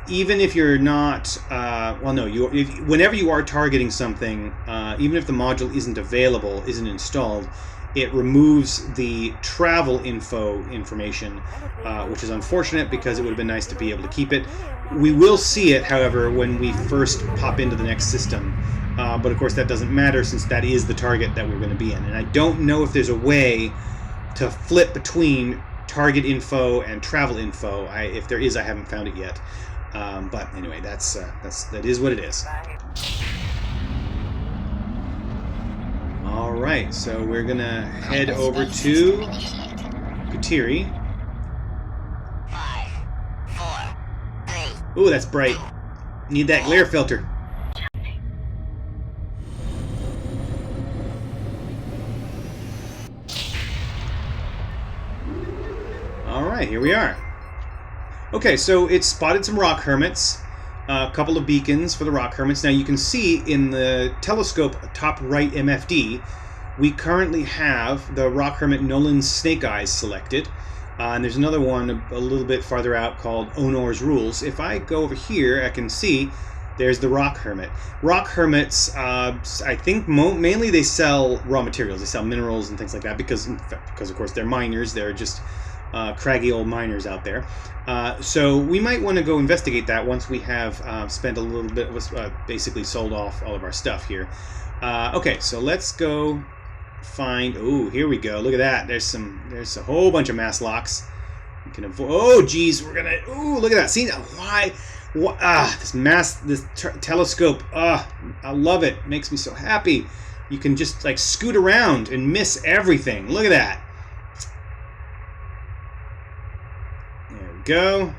even if you're not, whenever you are targeting something, even if the module isn't available, isn't installed, it removes the travel info information, which is unfortunate because it would have been nice to be able to keep it. We will see it, however, when we first pop into the next system. But of course that doesn't matter since that is the target that we're going to be in. And I don't know if there's a way to flip between target info and travel info. If there is, I haven't found it yet. But anyway, that is what it is. All right, so we're gonna head over to Kutiri. 5, 4, 3. Ooh, that's bright. Need that glare filter. Alright, here we are. Okay, so it's spotted some Rock Hermits, a couple of beacons for the Rock Hermits. Now you can see in the telescope top right MFD, we currently have the Rock Hermit Nolan's Snake Eyes selected. And there's another one a little bit farther out called Onor's Rules. If I go over here, I can see there's the Rock Hermit. Rock Hermits, I think mainly they sell raw materials. They sell minerals and things like that because of course they're miners. They're just craggy old miners out there. So we might want to go investigate that once we have spent a little bit, basically sold off all of our stuff here. Okay, so let's go find. Oh, here we go. Look at that. There's a whole bunch of mass locks. We can avoid. Oh, geez, we're gonna. Ooh, look at that. See why? This telescope. I love it. It makes me so happy. You can just like scoot around and miss everything. Look at that. There we go.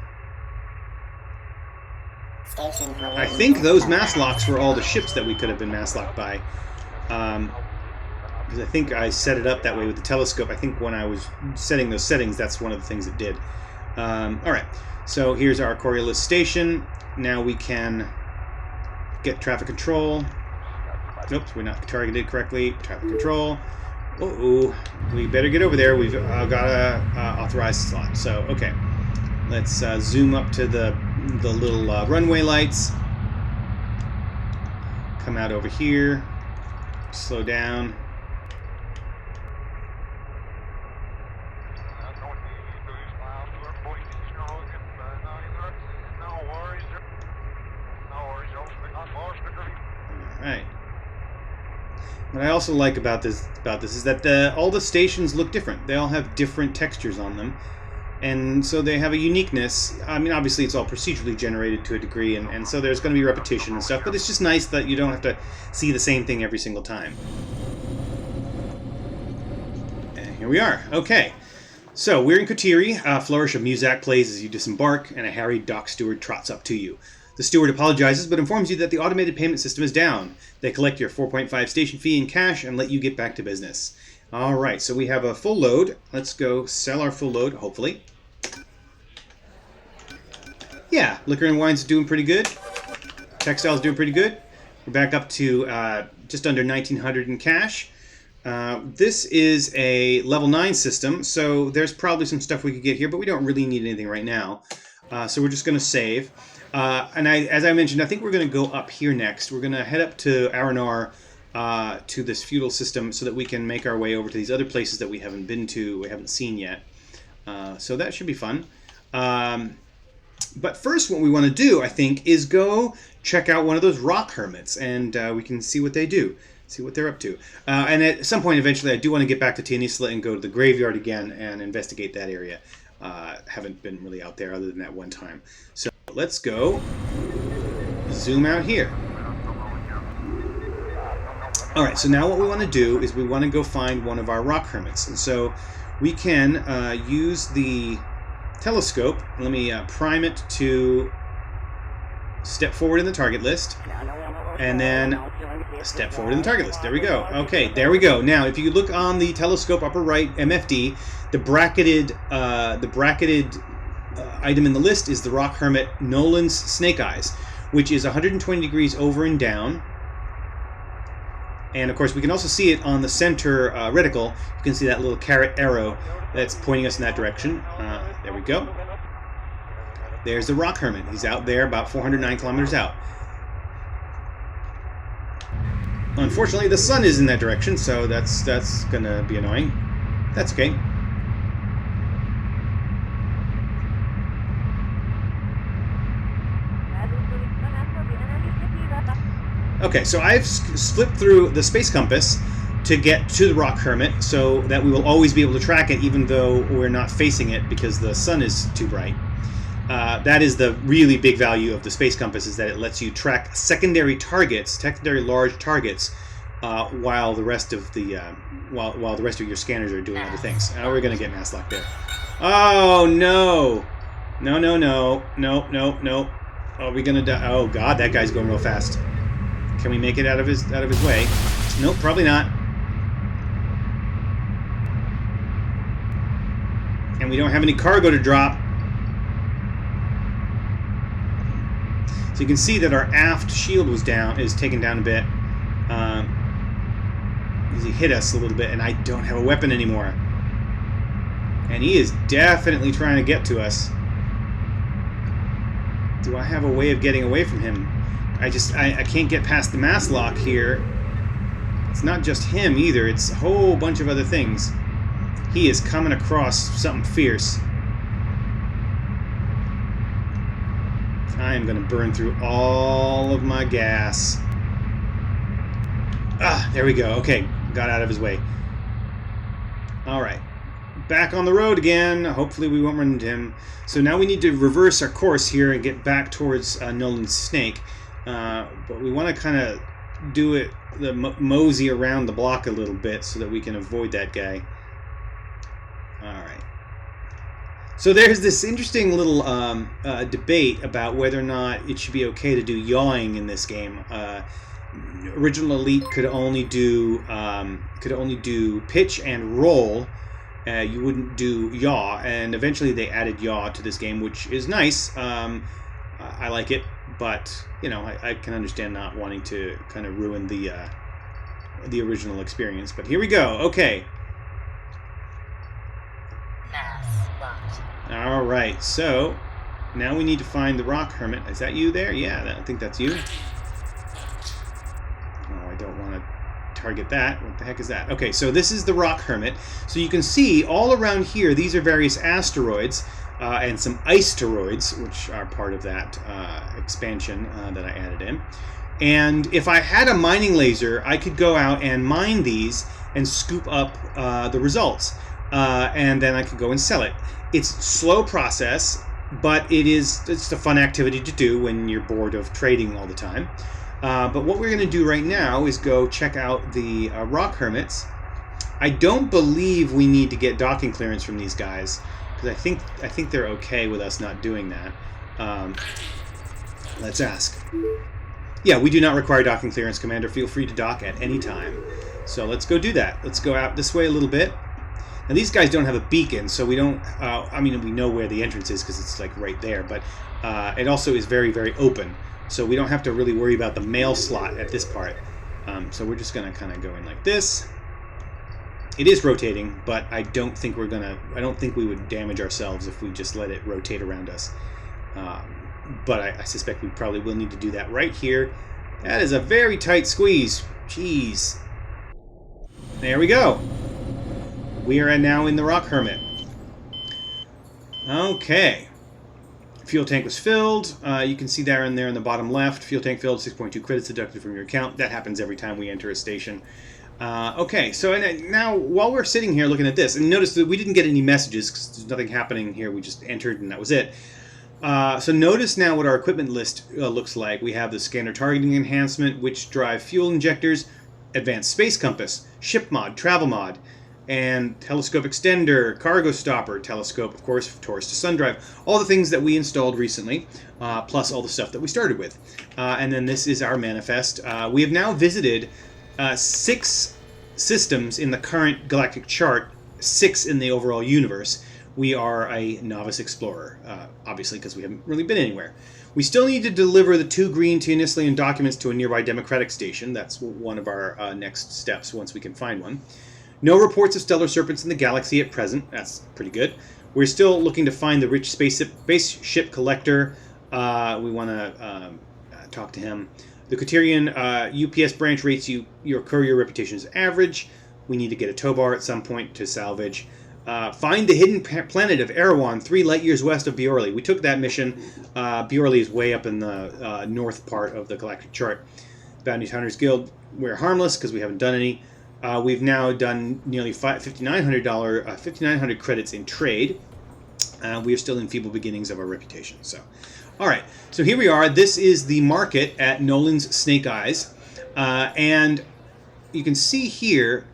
I think those mass locks were all the ships that we could have been mass locked by. Because I think I set it up that way with the telescope. I think when I was setting those settings, that's one of the things it did. Alright, so here's our Coriolis station. Now we can get traffic control. Oops, we're not targeted correctly. Traffic control. Uh-oh, we better get over there. We've got a authorized slot. So, okay. Let's zoom up to the little runway lights. Come out over here. Slow down. Alright. What I also like about this is that all the stations look different. They all have different textures on them. And so they have a uniqueness. I mean, obviously it's all procedurally generated to a degree, and so there's going to be repetition and stuff, but it's just nice that you don't have to see the same thing every single time. And here we are. Okay. So, we're in Kotiri. A flourish of muzak plays as you disembark, and a harried dock steward trots up to you. The steward apologizes, but informs you that the automated payment system is down. They collect your 4.5 station fee in cash and let you get back to business. Alright, so we have a full load. Let's go sell our full load, hopefully. Yeah, liquor and wine's doing pretty good. Textile's doing pretty good. We're back up to just under 1,900 in cash. This is a level 9 system, so there's probably some stuff we could get here, but we don't really need anything right now. So we're just going to save. And as I mentioned, I think we're going to go up here next. We're going to head up to Aranar, to this feudal system, so that we can make our way over to these other places that we haven't been to, we haven't seen yet. So that should be fun. But first, what we want to do, I think, is go check out one of those Rock Hermits, and we can see what they do, see what they're up to. And at some point, eventually, I do want to get back to Tianisla and go to the graveyard again and investigate that area. Haven't been really out there other than that one time. So let's go zoom out here. Alright, so now what we want to do is we want to go find one of our Rock Hermits. And so we can use the telescope. Let me prime it to step forward in the target list. And then step forward in the target list. There we go. Okay, there we go. Now, if you look on the telescope upper right MFD, the bracketed item in the list is the Rock Hermit Nolan's Snake Eyes, which is 120 degrees over and down. And of course, we can also see it on the center reticle. You can see that little caret arrow that's pointing us in that direction. There we go. There's the Rock Hermit. He's out there about 409 kilometers out. Unfortunately, the sun is in that direction, so that's gonna be annoying. That's okay. Okay, so I've flipped through the space compass to get to the Rock Hermit, so that we will always be able to track it, even though we're not facing it because the sun is too bright. That is the really big value of the space compass, is that it lets you track secondary targets, secondary large targets, while the rest of the while the rest of your scanners are doing other things. Oh, we're gonna get mass lock there. Oh no! No! No! No! No! No! No! Are we gonna die? Oh God, that guy's going real fast. Can we make it out of his way? Nope, probably not. And we don't have any cargo to drop. So you can see that our aft shield is taken down a bit. He hit us a little bit, and I don't have a weapon anymore. And he is definitely trying to get to us. Do I have a way of getting away from him? I can't get past the mass lock here. It's not just him either, it's a whole bunch of other things. He is coming across something fierce. I am going to burn through all of my gas. Ah, there we go. Okay, got out of his way. Alright. Back on the road again. Hopefully we won't run into him. So now we need to reverse our course here and get back towards Nolan's Snake. But we want to kind of do it, mosey around the block a little bit so that we can avoid that guy. Alright. So there's this interesting little debate about whether or not it should be okay to do yawing in this game. Original Elite could only do pitch and roll, You wouldn't do yaw, and eventually they added yaw to this game, which is nice. I like it, but you know, I can understand not wanting to kind of ruin the original experience. But here we go. Okay. All right. So now we need to find the Rock Hermit. Is that you there? Yeah, I think that's you. Oh, I don't want to target that. What the heck is that? Okay, so this is the Rock Hermit. So you can see all around here, these are various asteroids and some iceteroids, which are part of that expansion that I added in. And if I had a mining laser, I could go out and mine these and scoop up the results. And then I could go and sell it. It's a slow process, but it's a fun activity to do when you're bored of trading all the time. But what we're going to do right now is go check out the Rock Hermits. I don't believe we need to get docking clearance from these guys, because I think they're okay with us not doing that. Let's ask. Yeah, we do not require docking clearance, Commander. Feel free to dock at any time. So let's go do that. Let's go out this way a little bit. Now these guys don't have a beacon, so we don't. I mean, we know where the entrance is because it's like right there, but it also is very, very open. So we don't have to really worry about the mail slot at this part. So we're just going to kind of go in like this. It is rotating, but I don't think we're going to... I don't think we would damage ourselves if we just let it rotate around us. But I suspect we probably will need to do that right here. That is a very tight squeeze. Jeez. There we go. We are now in the Rock Hermit. Okay. Fuel tank was filled. You can see there in the bottom left. Fuel tank filled, 6.2 credits deducted from your account. That happens every time we enter a station. Okay, so now while we're sitting here looking at this, and notice that we didn't get any messages because there's nothing happening here. We just entered and that was it. So notice now what our equipment list looks like. We have the scanner targeting enhancement, which drive fuel injectors, advanced space compass, ship mod, travel mod, and telescope extender, cargo stopper, telescope, of course, torus to sun drive, all the things that we installed recently, plus all the stuff that we started with. And then this is our manifest. We have now visited 6 systems in the current galactic chart, 6 in the overall universe. We are a novice explorer, obviously, because we haven't really been anywhere. We still need to deliver the 2 green Tianistlian documents to a nearby Democratic station. That's one of our next steps once we can find one. No reports of stellar serpents in the galaxy at present. That's pretty good. We're still looking to find the rich spaceship collector. We want to talk to him. The Quaterian UPS branch rates your courier reputation as average. We need to get a tow bar at some point to salvage. Find the hidden planet of Erewhon, 3 light years west of Bjorli. We took that mission. Bjorli is way up in the north part of the galactic chart. Bounty Hunters Guild, we're harmless because we haven't done any. We've now done nearly $5,900 credits in trade. We are still in feeble beginnings of our reputation. So, all right. So here we are. This is the market at Nolan's Snake Eyes, and you can see here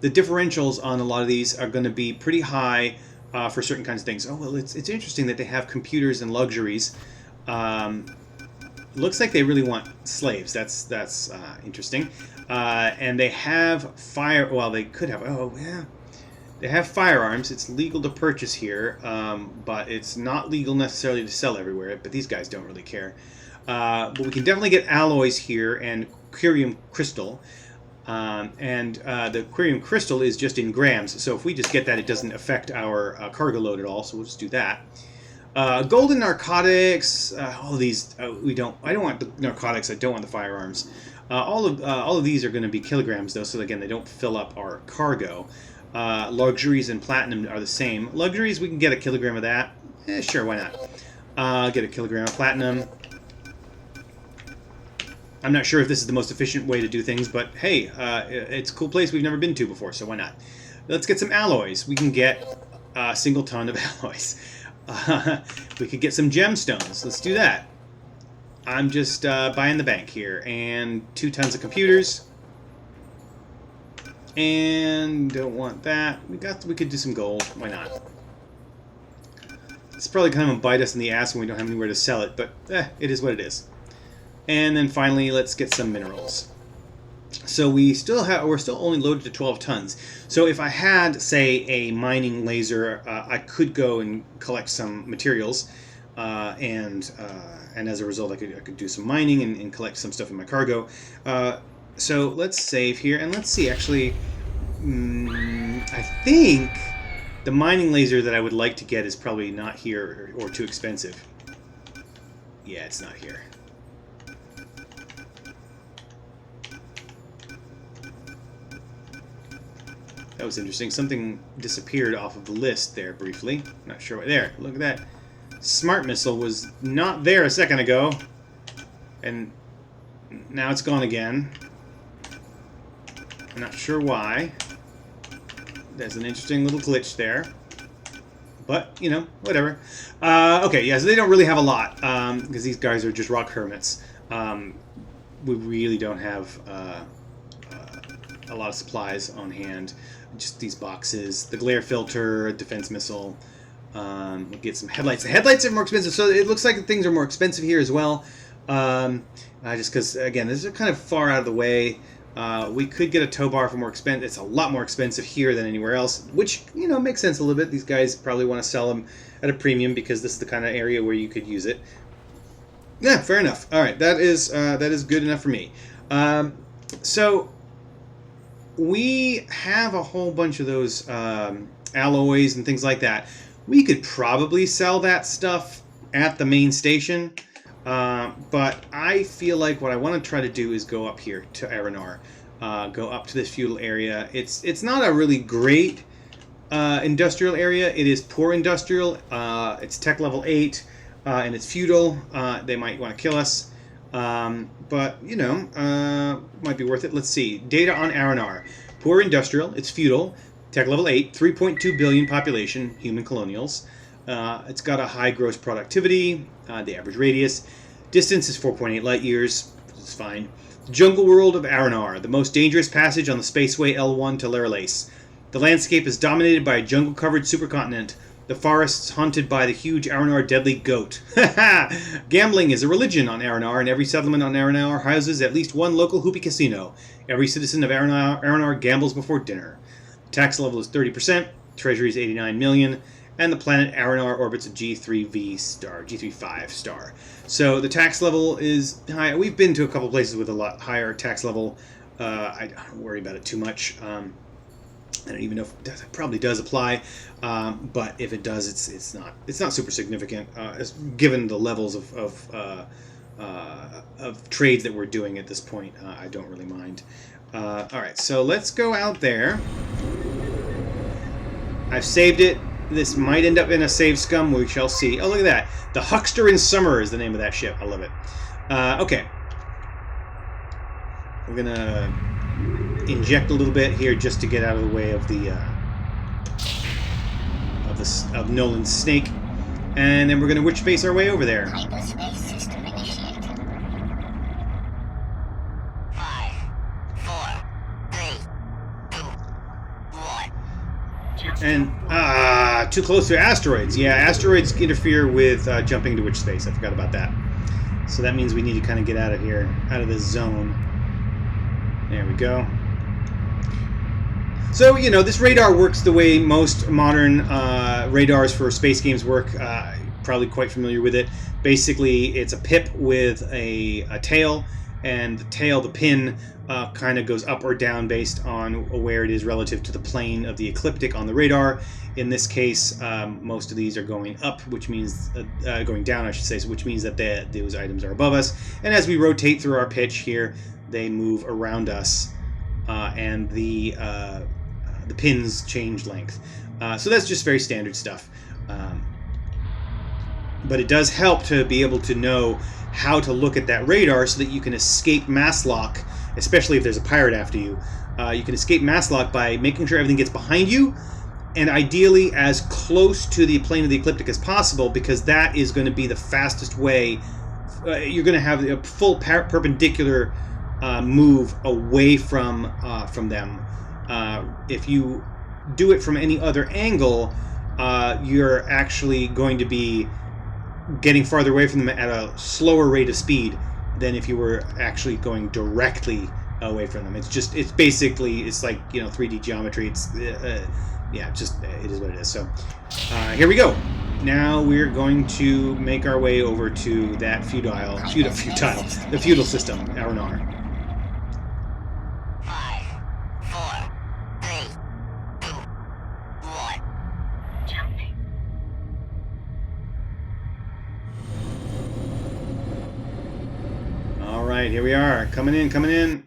the differentials on a lot of these are going to be pretty high for certain kinds of things. Oh well, it's interesting that they have computers and luxuries. Looks like they really want slaves. That's interesting. And they have fire. Well, they could have. Oh, yeah. They have firearms. It's legal to purchase here, but it's not legal necessarily to sell everywhere. But these guys don't really care. But we can definitely get alloys here and curium crystal. And the curium crystal is just in grams. So if we just get that, it doesn't affect our cargo load at all. So we'll just do that. Golden narcotics. All of these we don't. I don't want the narcotics. I don't want the firearms. All of these are going to be kilograms though. So again, they don't fill up our cargo. Luxuries and platinum are the same. Luxuries, we can get a kilogram of that. Sure, why not? Get a kilogram of platinum. I'm not sure if this is the most efficient way to do things, but hey, it's a cool place we've never been to before, so why not? Let's get some alloys. We can get a single ton of alloys. We could get some gemstones. Let's do that. I'm just buying the bank here. And 2 tons of computers. And don't want that. We could do some gold. Why not? It's probably kind of bite us in the ass when we don't have anywhere to sell it, but it is what it is. And then finally, let's get some minerals. So we're still only loaded to 12 tons. So if I had, say, a mining laser, I could go and collect some materials, and as a result, I could do some mining and collect some stuff in my cargo. So let's save here, and let's see. Actually, I think the mining laser that I would like to get is probably not here or too expensive. Yeah, it's not here. That was interesting. Something disappeared off of the list there briefly. Not sure what. There, look at that. Smart missile was not there a second ago, and now it's gone again. I'm not sure why. There's an interesting little glitch there, but you know, whatever. Okay, yeah, so they don't really have a lot because these guys are just Rock Hermits. We really don't have a lot of supplies on hand. Just these boxes, the glare filter, a defense missile. We'll get some headlights. The headlights are more expensive, so it looks like things are more expensive here as well. Just because, again, this is kind of far out of the way. We could get a tow bar for more expensive. It's a lot more expensive here than anywhere else, which, you know, makes sense a little bit. These guys probably want to sell them at a premium because this is the kind of area where you could use it. Yeah, fair enough. All right, that is good enough for me. So we have a whole bunch of those alloys and things like that. We could probably sell that stuff at the main station, but I feel like what I want to try to do is go up here to Aranar, go up to this feudal area. It's not a really great industrial area. It is poor industrial. It's tech level 8, and it's feudal. They might want to kill us. But, you know, might be worth it. Let's see. Data on Aranar. Poor industrial. It's feudal. Tech level 8. 3.2 billion population. Human colonials. It's got a high gross productivity. The average radius. Distance is 4.8 light years. It's fine. The jungle world of Aranar. The most dangerous passage on the spaceway L1 to Leralace. The landscape is dominated by a jungle-covered supercontinent. The forests haunted by the huge Aranar deadly goat. Gambling is a religion on Aranar, and every settlement on Aranar houses at least one local hoopy casino. Every citizen of Aranar gambles before dinner. The tax level is 30%, treasury is 89 million, and the planet Aranar orbits a G3V star, G35 star. So the tax level is high. We've been to a couple places with a lot higher tax level. I don't worry about it too much. I don't even know if it probably does apply, but if it does, it's not super significant given the levels of trades that we're doing at this point. I don't really mind. All right, so let's go out there. I've saved it. This might end up in a save scum. We shall see. Oh, look at that! The Huckster in Summer is the name of that ship. I love it. Okay, we're gonna inject a little bit here just to get out of the way of of Nolan's snake, and then we're going to witch face our way over there. Hyperspace system initiated. 5, 4, 3, 2, 1. And too close to asteroids. Yeah, asteroids interfere with jumping to witch space. I forgot about that. So that means we need to kind of get out of here, out of this zone. There we go. So, you know, this radar works the way most modern radars for space games work. Probably quite familiar with it. Basically, it's a pip with a tail, and the tail, the pin, kind of goes up or down based on where it is relative to the plane of the ecliptic on the radar. In this case, most of these are going up, which means, going down, I should say, which means that those items are above us. And as we rotate through our pitch here, they move around us, and the pins change length. So that's just very standard stuff. But it does help to be able to know how to look at that radar so that you can escape mass lock, especially if there's a pirate after you. You can escape mass lock by making sure everything gets behind you, and ideally as close to the plane of the ecliptic as possible, because that is going to be the fastest way. You're going to have a full perpendicular move away from them. If you do it from any other angle, you're actually going to be getting farther away from them at a slower rate of speed than if you were actually going directly away from them. It's basically, it's like, you know, 3D geometry. It's, yeah, just, it is what it is. So, here we go. Now we're going to make our way over to that the feudal system, Aranar. 5, 4, 3, 2, 1. Jumping. All right, here we are. Coming in, coming in.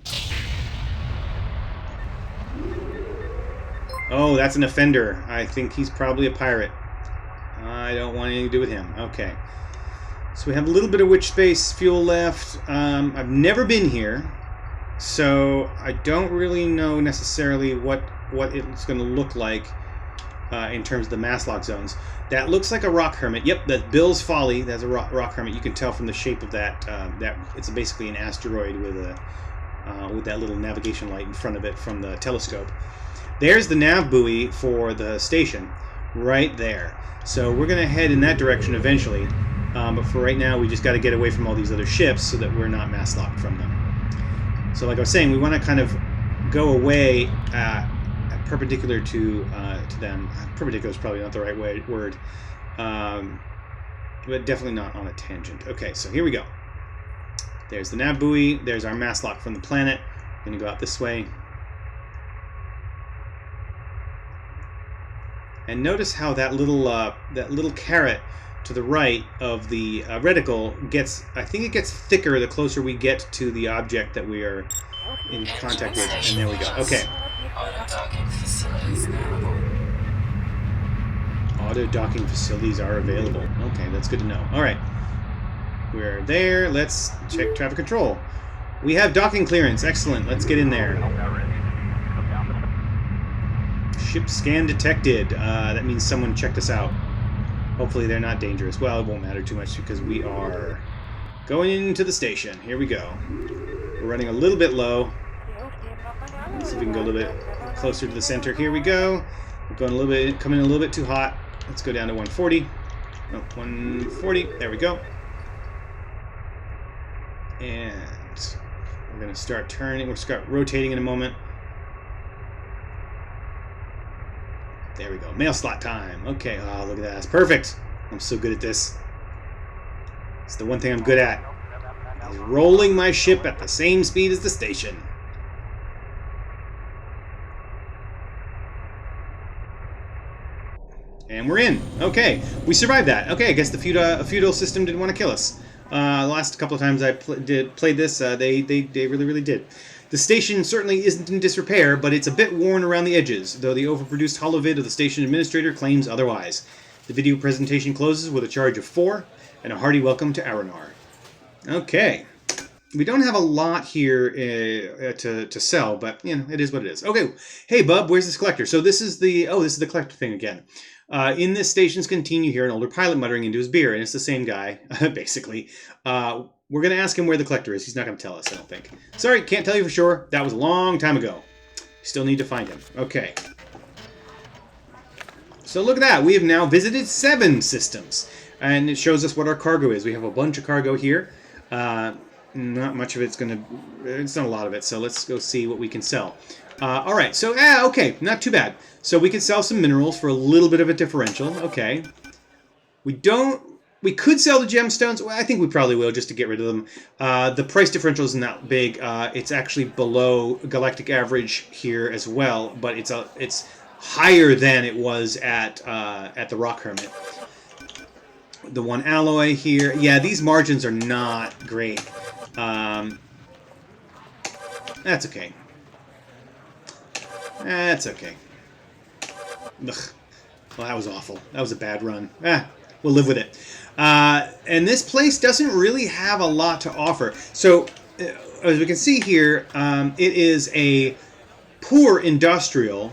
Oh, that's an offender. I think he's probably a pirate. I don't want anything to do with him. Okay. So we have a little bit of witch space fuel left. I've never been here, so I don't really know necessarily what it's going to look like in terms of the mass lock zones. That looks like a Rock Hermit. Yep, that's Bill's Folly. That's a Rock Hermit. You can tell from the shape of that. That it's basically an asteroid with that little navigation light in front of it from the telescope. There's the nav buoy for the station, right there. So we're going to head in that direction eventually. But for right now, we just got to get away from all these other ships so that we're not mass locked from them. So like I was saying, we want to kind of go away perpendicular to them. Perpendicular is probably not the right word. But definitely not on a tangent. Okay, so here we go. There's the nav buoy. There's our mass lock from the planet. We're going to go out this way. And notice how that little carrot to the right of the reticle gets, I think it gets thicker the closer we get to the object that we are in contact with. And there we go. Okay. Auto-docking facilities available. Auto-docking facilities are available. Okay, that's good to know. All right. We're there. Let's check traffic control. We have docking clearance. Excellent. Let's get in there. Ship scan detected. That means someone checked us out. Hopefully they're not dangerous. Well, it won't matter too much because we are going into the station. Here we go. We're running a little bit low. Let's see if we can go a little bit closer to the center. Here we go. We're going a little bit, coming in a little bit too hot. Let's go down to 140. No, 140. There we go. And we're going to start turning. We'll start rotating in a moment. There we go. Mail slot time. Okay. Oh, look at that. That's perfect. I'm so good at this. It's the one thing I'm good at. Is rolling my ship at the same speed as the station. And we're in. Okay. We survived that. Okay. I guess the feudal system didn't want to kill us. The last couple of times I played this, they really did. The station certainly isn't in disrepair, but it's a bit worn around the edges, though the overproduced holovid of the station administrator claims otherwise. The video presentation closes with a charge of 4 and a hearty welcome to Aranar. Okay. We don't have a lot here to sell, but, you know, it is what it is. Okay. Hey, Bub, where's this collector? So this is the collector thing again. In this station's canteen, you hear an older pilot muttering into his beer, and it's the same guy, basically. We're going to ask him where the collector is. He's not going to tell us, I don't think. Sorry, can't tell you for sure. That was a long time ago. Still need to find him. Okay. So look at that. We have now visited 7 systems. And it shows us what our cargo is. We have a bunch of cargo here. Not much of it's going to... It's not a lot of it, so let's go see what we can sell. All right, so, okay, not too bad. So we can sell some minerals for a little bit of a differential. Okay. We could sell the gemstones. Well, I think we probably will just to get rid of them. The price differential isn't that big. It's actually below galactic average here as well, but it's higher than it was at the Rock Hermit. The one alloy here. Yeah, these margins are not great. That's okay. That's okay. Ugh. Well, that was awful. That was a bad run. We'll live with it. And this place doesn't really have a lot to offer. So, as we can see here, it is a poor industrial.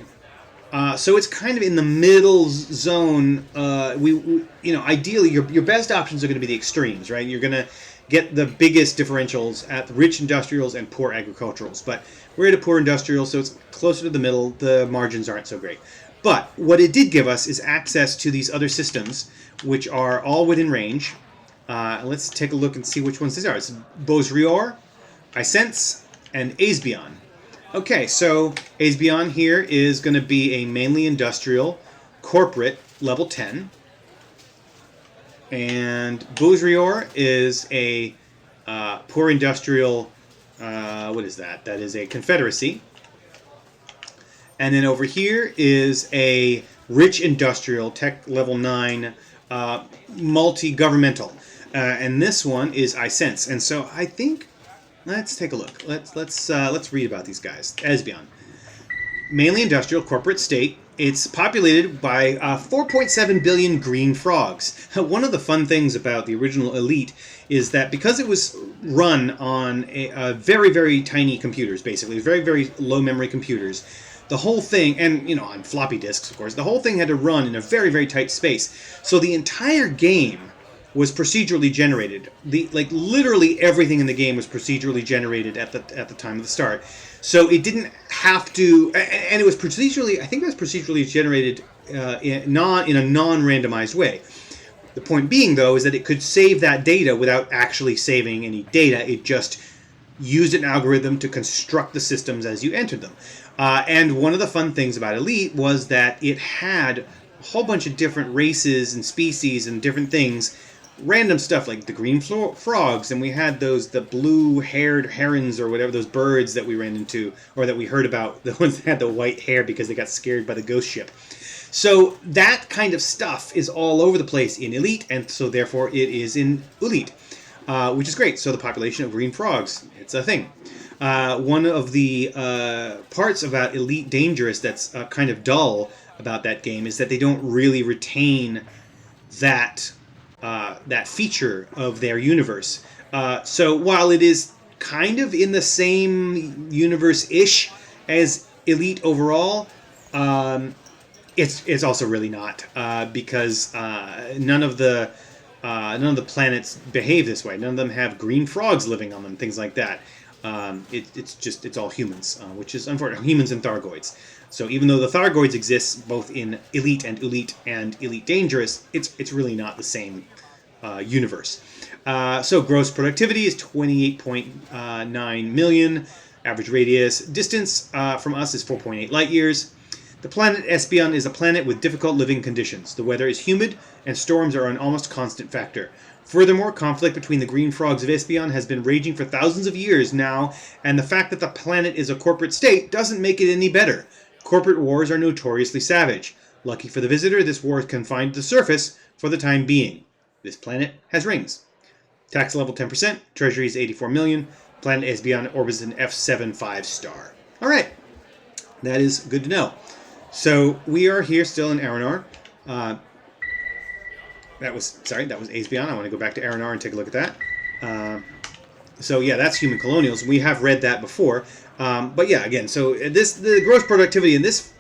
So it's kind of in the middle zone. Ideally, your best options are going to be the extremes, right? You're going to get the biggest differentials at the rich industrials and poor agriculturals. But we're at a poor industrial, so it's closer to the middle. The margins aren't so great. But what it did give us is access to these other systems, which are all within range. Let's take a look and see which ones these are. It's Bosrior, Isense, and Asbion. Okay, so Asbion here is going to be a mainly industrial, corporate, level 10. And Bouzrior is a poor industrial, what is that? That is a confederacy. And then over here is a rich industrial, tech level 9, multi-governmental. And this one is iSense. And so I think, let's take a look. Let's read about these guys. Asbion. Mainly industrial, corporate state. It's populated by 4.7 billion green frogs. One of the fun things about the original Elite is that because it was run on a very, very tiny computers, basically, very, very low memory computers, the whole thing, and on floppy disks, of course, the whole thing had to run in a very, very tight space. So the entire game was procedurally generated. Literally everything in the game was procedurally generated at the time of the start. So it didn't have to, and it was procedurally, I think it was procedurally generated in a non-randomized way. The point being, though, is that it could save that data without actually saving any data. It just used an algorithm to construct the systems as you entered them. And one of the fun things about Elite was that it had a whole bunch of different races and species and different things, random stuff like the green frogs, and we had the blue-haired herons or whatever, those birds that we ran into, or that we heard about, the ones that had the white hair because they got scared by the ghost ship. So that kind of stuff is all over the place in Elite, and so therefore it is in Oolite, which is great. So the population of green frogs, it's a thing. One of the parts about Elite Dangerous that's kind of dull about that game is that they don't really retain that feature of their universe. So while it is kind of in the same universe-ish as Elite overall, it's also really not, because none of the planets behave this way. None of them have green frogs living on them, things like that. It's all humans, which is unfortunate. Humans and Thargoids. So even though the Thargoids exist both in Elite and Elite Dangerous, it's really not the same universe. So gross productivity is 28.9 million. Average radius distance from us is 4.8 light years. The planet Espion is a planet with difficult living conditions. The weather is humid, and storms are an almost constant factor. Furthermore, conflict between the green frogs of Espion has been raging for thousands of years now, and the fact that the planet is a corporate state doesn't make it any better. Corporate wars are notoriously savage. Lucky for the visitor, this war is confined to the surface for the time being. This planet has rings. Tax level 10%, treasury is 84 million, planet Espion orbits an F7 5-star. Alright, that is good to know. So we are here still in Aranar. That was Asbion. I want to go back to Aranar and take a look at that. So yeah, that's human colonials. We have read that before. But yeah, again, so the gross productivity in this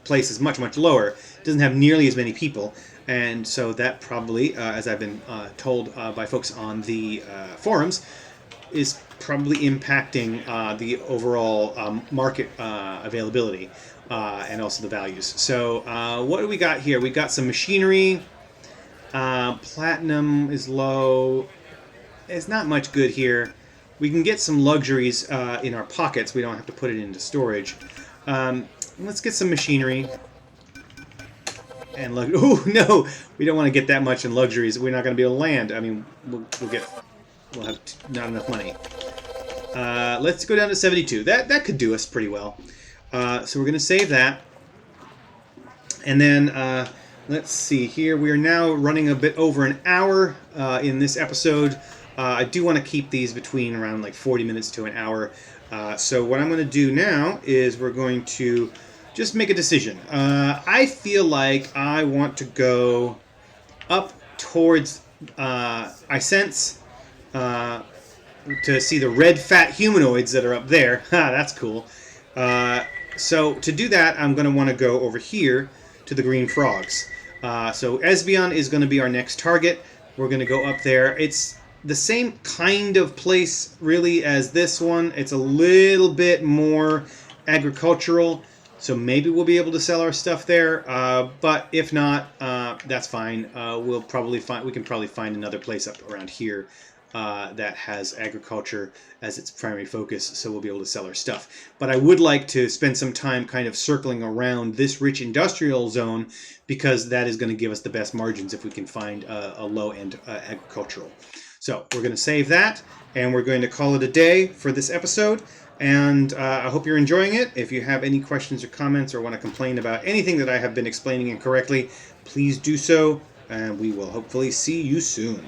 place is much, much lower. It doesn't have nearly as many people. And so that probably, as I've been told by folks on the forums, is probably impacting the overall market availability and also the values. So what do we got here? We got some machinery. Platinum is low. It's not much good here. We can get some luxuries in our pockets. We don't have to put it into storage. Let's get some machinery. And oh no, we don't want to get that much in luxuries. We're not going to be able to land. I mean, we'll have not enough money. Let's go down to 72. That could do us pretty well. So we're going to save that, and then let's see here. We are now running a bit over an hour in this episode. I do want to keep these between around like 40 minutes to an hour. So what I'm going to do now is we're going to just make a decision. I feel like I want to go up towards I sense to see the red fat humanoids that are up there. That's cool. So to do that, I'm going to want to go over here to the green frogs. So Esbion is going to be our next target. We're going to go up there. It's the same kind of place, really, as this one. It's a little bit more agricultural, so maybe we'll be able to sell our stuff there. But if not, that's fine. We can probably find another place up around here that has agriculture as its primary focus, so we'll be able to sell our stuff. But I would like to spend some time kind of circling around this rich industrial zone, because that is going to give us the best margins if we can find a low-end agricultural. So we're going to save that, and we're going to call it a day for this episode. And I hope you're enjoying it. If you have any questions or comments or want to complain about anything that I have been explaining incorrectly, please do so, and we will hopefully see you soon.